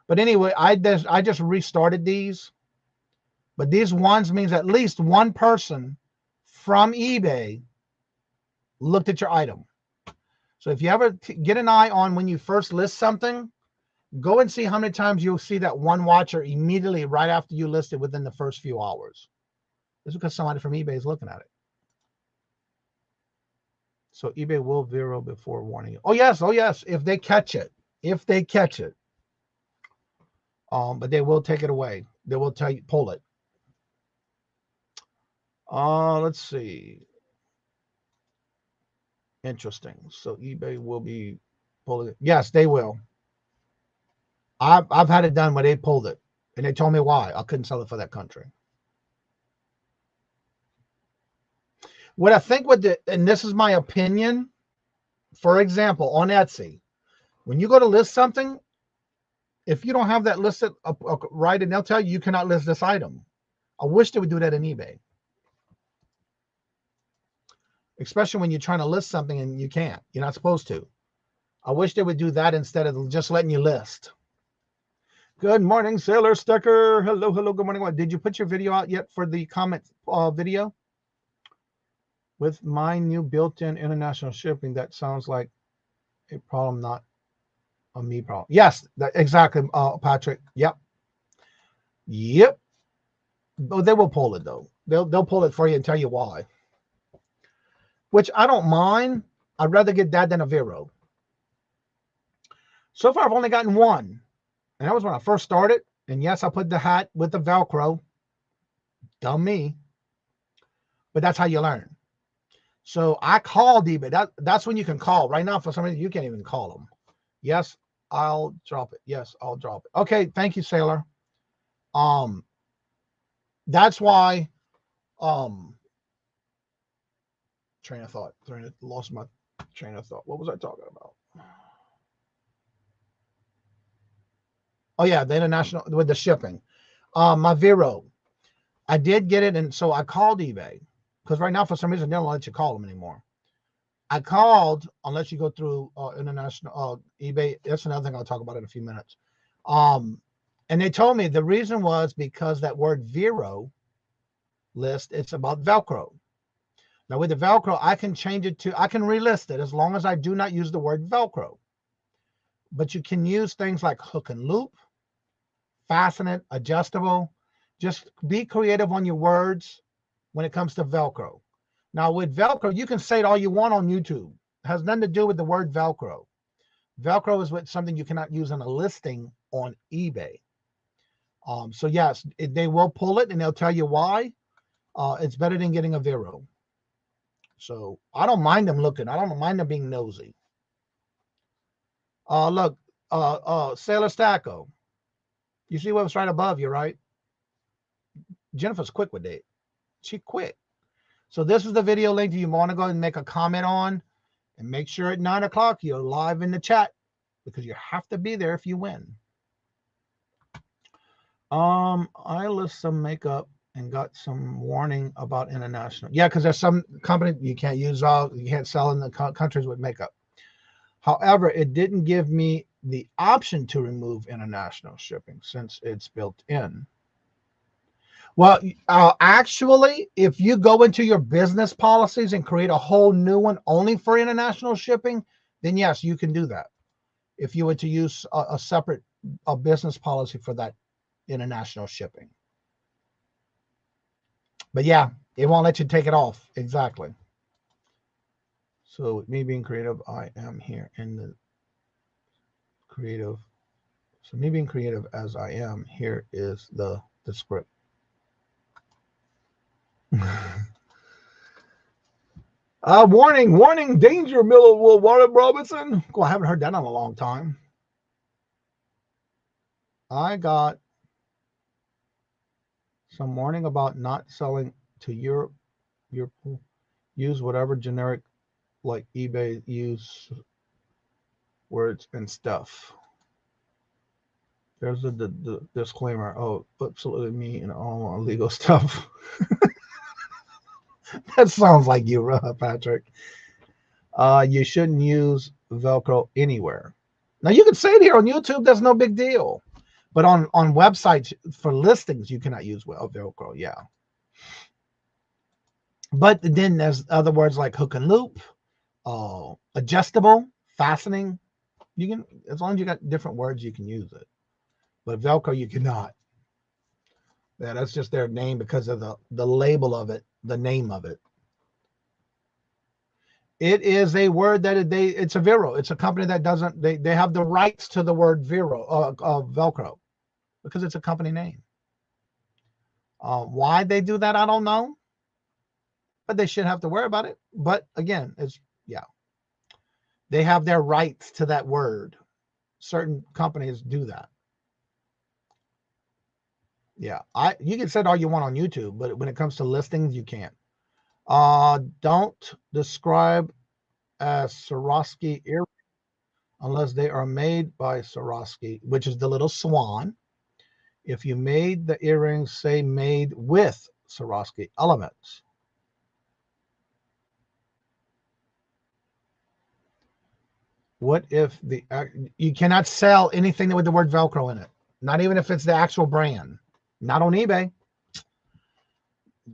But anyway, I just restarted these. But these ones means at least one person from eBay looked at your item. So if you ever get an eye on when you first list something, go and see how many times you'll see that one watcher immediately right after you list it within the first few hours. It's because somebody from eBay is looking at it. So eBay will zero before warning you. Oh yes, if they catch it. If they catch it. But they will take it away. They will tell you, pull it. Let's see. Interesting. So eBay will be pulling it. Yes, they will. I've had it done where they pulled it, and they told me why. I couldn't sell it for that country. What I think and this is my opinion, for example, on Etsy, when you go to list something, if you don't have that listed right, and they'll tell you cannot list this item. I wish they would do that in eBay. Especially when you're trying to list something and you can't. You're not supposed to. I wish they would do that instead of just letting you list. Good morning, Sailor Sticker. Hello, good morning. Did you put your video out yet for the comment video? With my new built-in international shipping, that sounds like a problem, not a me problem. Yes, exactly, Patrick. Yep. Oh, they will pull it, though. They'll pull it for you and tell you why. Which I don't mind. I'd rather get that than a Vero. So far, I've only gotten one. And that was when I first started. And yes, I put the hat with the Velcro. Dumb me. But that's how you learn. So I called eBay. That's when you can call. Right now, for some reason, you can't even call them. Yes, I'll drop it. Yes, I'll drop it. Okay, thank you, Sailor. That's why Lost my train of thought. What was I talking about? Oh yeah, the international with the shipping. My Vero, I did get it, and so I called eBay because right now for some reason they don't let you call them anymore. I called unless you go through international eBay. That's another thing I'll talk about in a few minutes. And they told me the reason was because that word Vero list, it's about Velcro. Now with the Velcro, I can change it to, I can relist it as long as I do not use the word Velcro. But you can use things like hook and loop, fasten it, adjustable. Just be creative on your words when it comes to Velcro. Now with Velcro, you can say it all you want on YouTube. It has nothing to do with the word Velcro. Velcro is something you cannot use in a listing on eBay. So yes, they will pull it and they'll tell you why. It's better than getting a Vero. So I don't mind them looking. I don't mind them being nosy. Look, Sailor Stacko. You see what's right above you, right? Jennifer's quick with it. She quick. So this is the video link you want to go and make a comment on, and make sure at 9 o'clock you're live in the chat because you have to be there if you win. I list some makeup and got some warning about international. Yeah, because there's some company you can't use you can't sell in the countries with makeup. However, it didn't give me the option to remove international shipping since it's built in. Well, actually, if you go into your business policies and create a whole new one only for international shipping, then yes, you can do that. If you were to use a separate business policy for that international shipping. But yeah, it won't let you take it off. Exactly. So with me being creative, I am here in the creative. So me being creative as I am, here is the script. Warning, danger, Miller Warren Robinson. Cool, I haven't heard that in a long time. I got some warning about not selling to Europe. Use whatever generic like eBay use words and stuff. There's the disclaimer. Oh, absolutely me and all illegal stuff. That sounds like you, Patrick. You shouldn't use Velcro anywhere. Now you can say it here on YouTube. That's no big deal. But on websites for listings, you cannot use Velcro. Yeah. But then there's other words like hook and loop, adjustable, fastening. You can, as long as you got different words, you can use it. But Velcro, you cannot. Yeah, that's just their name because of the label of it, the name of it. It is a word that it's a Vero. It's a company that doesn't, they have the rights to the word Vero, Velcro, because it's a company name. Why they do that, I don't know. But they shouldn't have to worry about it. But again, yeah. They have their rights to that word. Certain companies do that. Yeah, you can say it all you want on YouTube, but when it comes to listings, you can't. Don't describe as Swarovski earrings unless they are made by Swarovski, which is the little swan. If you made the earrings, say made with Swarovski elements. What if you cannot sell anything with the word Velcro in it? Not even if it's the actual brand. Not on eBay.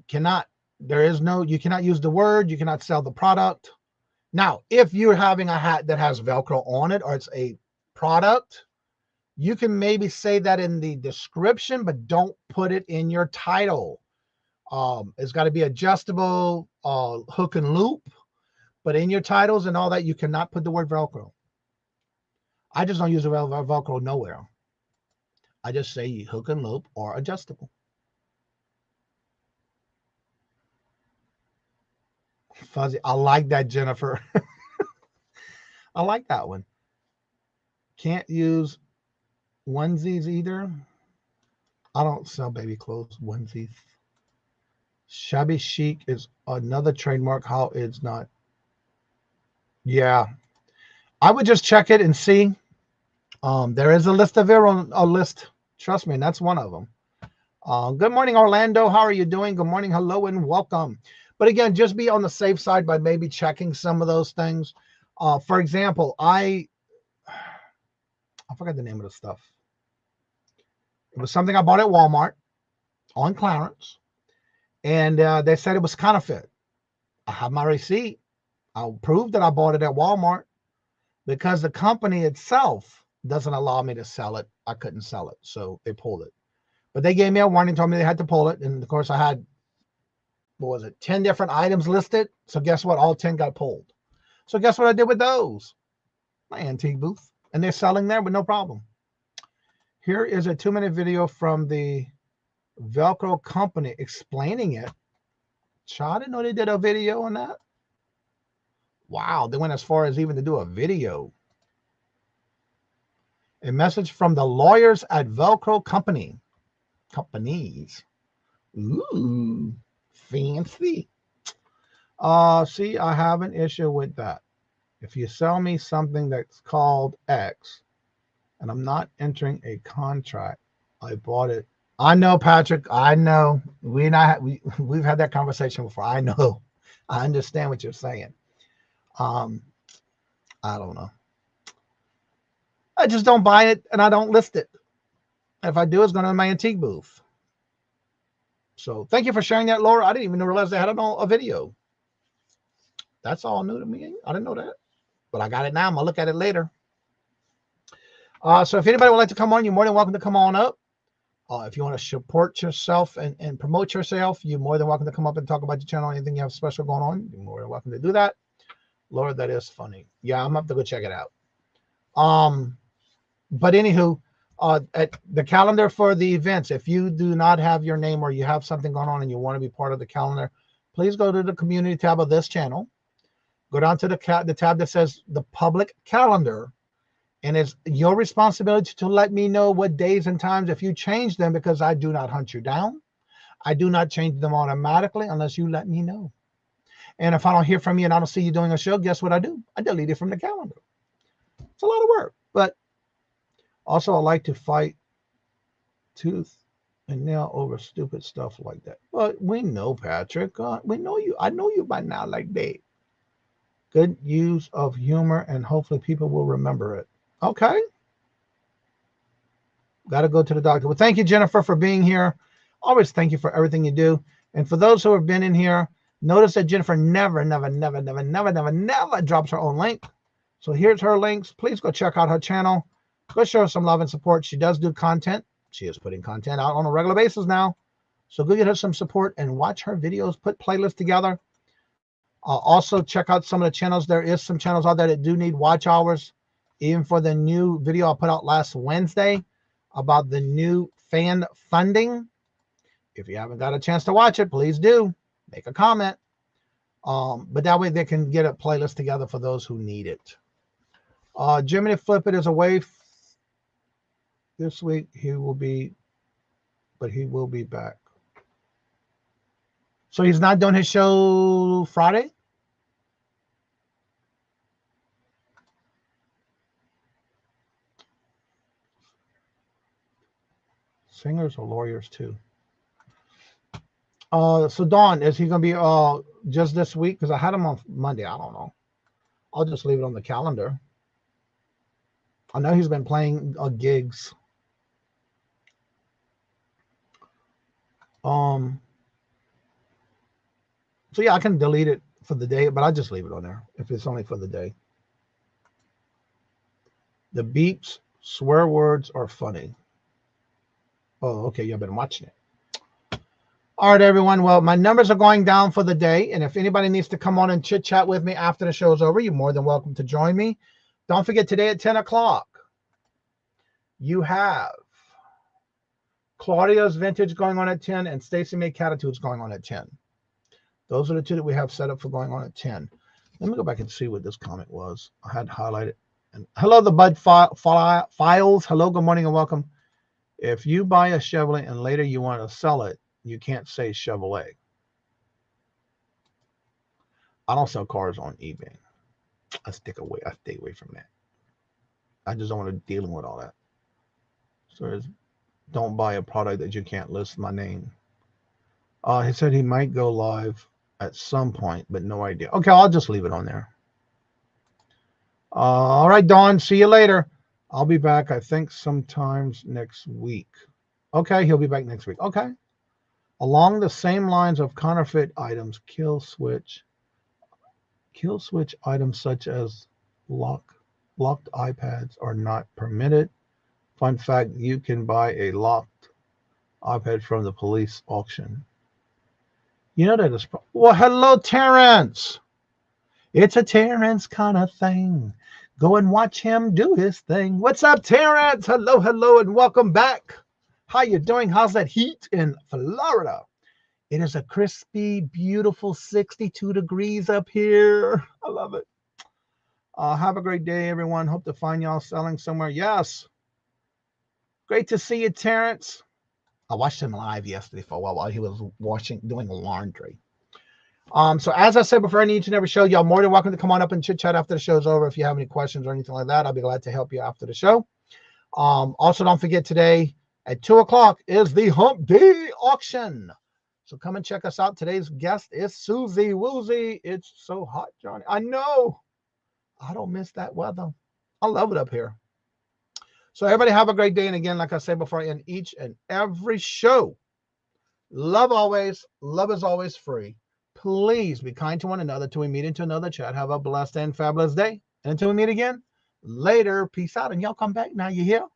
Cannot. There is no, you cannot use the word. You cannot sell the product. Now, if you're having a hat that has Velcro on it or it's a product, you can maybe say that in the description, but don't put it in your title. It's got to be adjustable, hook and loop, but in your titles and all that, you cannot put the word Velcro. I just don't use the Velcro nowhere. I just say hook and loop or adjustable. Fuzzy, I like that, Jennifer. I like that one. Can't use onesies either. I don't sell baby clothes, onesies. Shabby chic is another trademark. How it's not. Yeah, I would just check it and see. There is a list of a list. Trust me, and that's one of them. Good morning, Orlando. How are you doing? Good morning, hello, and welcome. But again, just be on the safe side by maybe checking some of those things. For example, I forgot the name of the stuff. It was something I bought at Walmart on clearance, and they said it was counterfeit. I have my receipt. I'll prove that I bought it at Walmart because the company itself doesn't allow me to sell it. I couldn't sell it, so they pulled it. But they gave me a warning, told me they had to pull it, and of course I had, 10 different items listed. So guess what? All 10 got pulled. So guess what I did with those? My antique booth, and they're selling there with no problem. Here is a 2-minute video from the Velcro company explaining it. I didn't know they did a video on that. Wow, they went as far as even to do a video. A message from the lawyers at Velcro companies. Ooh, fancy. See, I have an issue with that. If you sell me something that's called X, and I'm not entering a contract, I bought it. I know, Patrick. I know. We've had that conversation before. I know. I understand what you're saying. I don't know. I just don't buy it and I don't list it. If I do, it's going to be my antique booth. So thank you for sharing that, Laura. I didn't even realize they had a video. That's all new to me. I didn't know that. But I got it now. I'm going to look at it later. So if anybody would like to come on, you're more than welcome to come on up. If you want to support yourself and promote yourself, you're more than welcome to come up and talk about your channel, anything you have special going on. You're more than welcome to do that. Lord, that is funny. Yeah, I'm up to go check it out. But anywho, at the calendar for the events, if you do not have your name or you have something going on and you want to be part of the calendar, please go to the community tab of this channel. Go down to the tab that says the public calendar. And it's your responsibility to let me know what days and times if you change them, because I do not hunt you down. I do not change them automatically unless you let me know. And if I don't hear from you and I don't see you doing a show, guess what I do? I delete it from the calendar. It's a lot of work. But also, I like to fight tooth and nail over stupid stuff like that. But we know, Patrick. We know you. I know you by now like that. Good use of humor, and hopefully people will remember it. Okay. Got to go to the doctor. Well, thank you, Jennifer, for being here. Always thank you for everything you do. And for those who have been in here, notice that Jennifer never drops her own link. So here's her links. Please go check out her channel. Go show her some love and support. She does do content. She is putting content out on a regular basis now. So go get her some support and watch her videos, put playlists together. Also check out some of the channels. There is some channels out there that do need watch hours. Even for the new video I put out last Wednesday about the new fan funding. If you haven't got a chance to watch it, please do. Make a comment. But that way they can get a playlist together for those who need it. Jiminy Flippin is away this week. He will be back. So he's not doing his show Friday? Singers or lawyers too. So Dawn, is he going to be just this week? Because I had him on Monday. I don't know. I'll just leave it on the calendar. I know he's been playing gigs. So yeah, I can delete it for the day, but I just leave it on there if it's only for the day. The beeps, swear words are funny. Oh, okay. You've been watching it. All right, everyone. Well, my numbers are going down for the day. And if anybody needs to come on and chit chat with me after the show is over, you're more than welcome to join me. Don't forget, today at 10 o'clock, you have Claudia's Vintage going on at 10 and Stacy May Catitudes going on at 10. Those are the two that we have set up for going on at 10. Let me go back and see what this comment was. I had highlighted. And hello, the Bud Files. Hello, good morning and welcome. If you buy a Chevrolet and later you want to sell it, you can't say Chevrolet. I don't sell cars on eBay. I stay away from that. I just don't want to deal with all that. So don't buy a product that you can't list my name. He said he might go live at some point, but no idea. Okay, I'll just leave it on there. All right, Dawn, see you later. I'll be back, I think, sometimes next week. Okay, he'll be back next week. Okay. Along the same lines of counterfeit items, kill switch items such as locked iPads are not permitted. Fun fact, you can buy a locked iPad from the police auction. You know that is... Well, hello, Terrence. It's a Terrence kind of thing. Go and watch him do his thing. What's up, Terrence? Hello, hello, and welcome back. How you doing? How's that heat in Florida? It is a crispy, beautiful 62 degrees up here. I love it. Have a great day, everyone. Hope to find y'all selling somewhere. Yes. Great to see you, Terrence. I watched him live yesterday for a while he was doing laundry. So as I said before, in each and every show, y'all more than welcome to come on up and chit chat after the show's over. If you have any questions or anything like that, I'll be glad to help you after the show. Also, don't forget today at 2 o'clock is the Hump Day auction. So come and check us out. Today's guest is Susie Woozy. It's so hot, Johnny. I know. I don't miss that weather. I love it up here. So everybody have a great day. And again, like I said before, in each and every show, love always. Love is always free. Please be kind to one another till we meet into another chat. Have a blessed and fabulous day. And until we meet again, later. Peace out. And y'all come back now. You hear?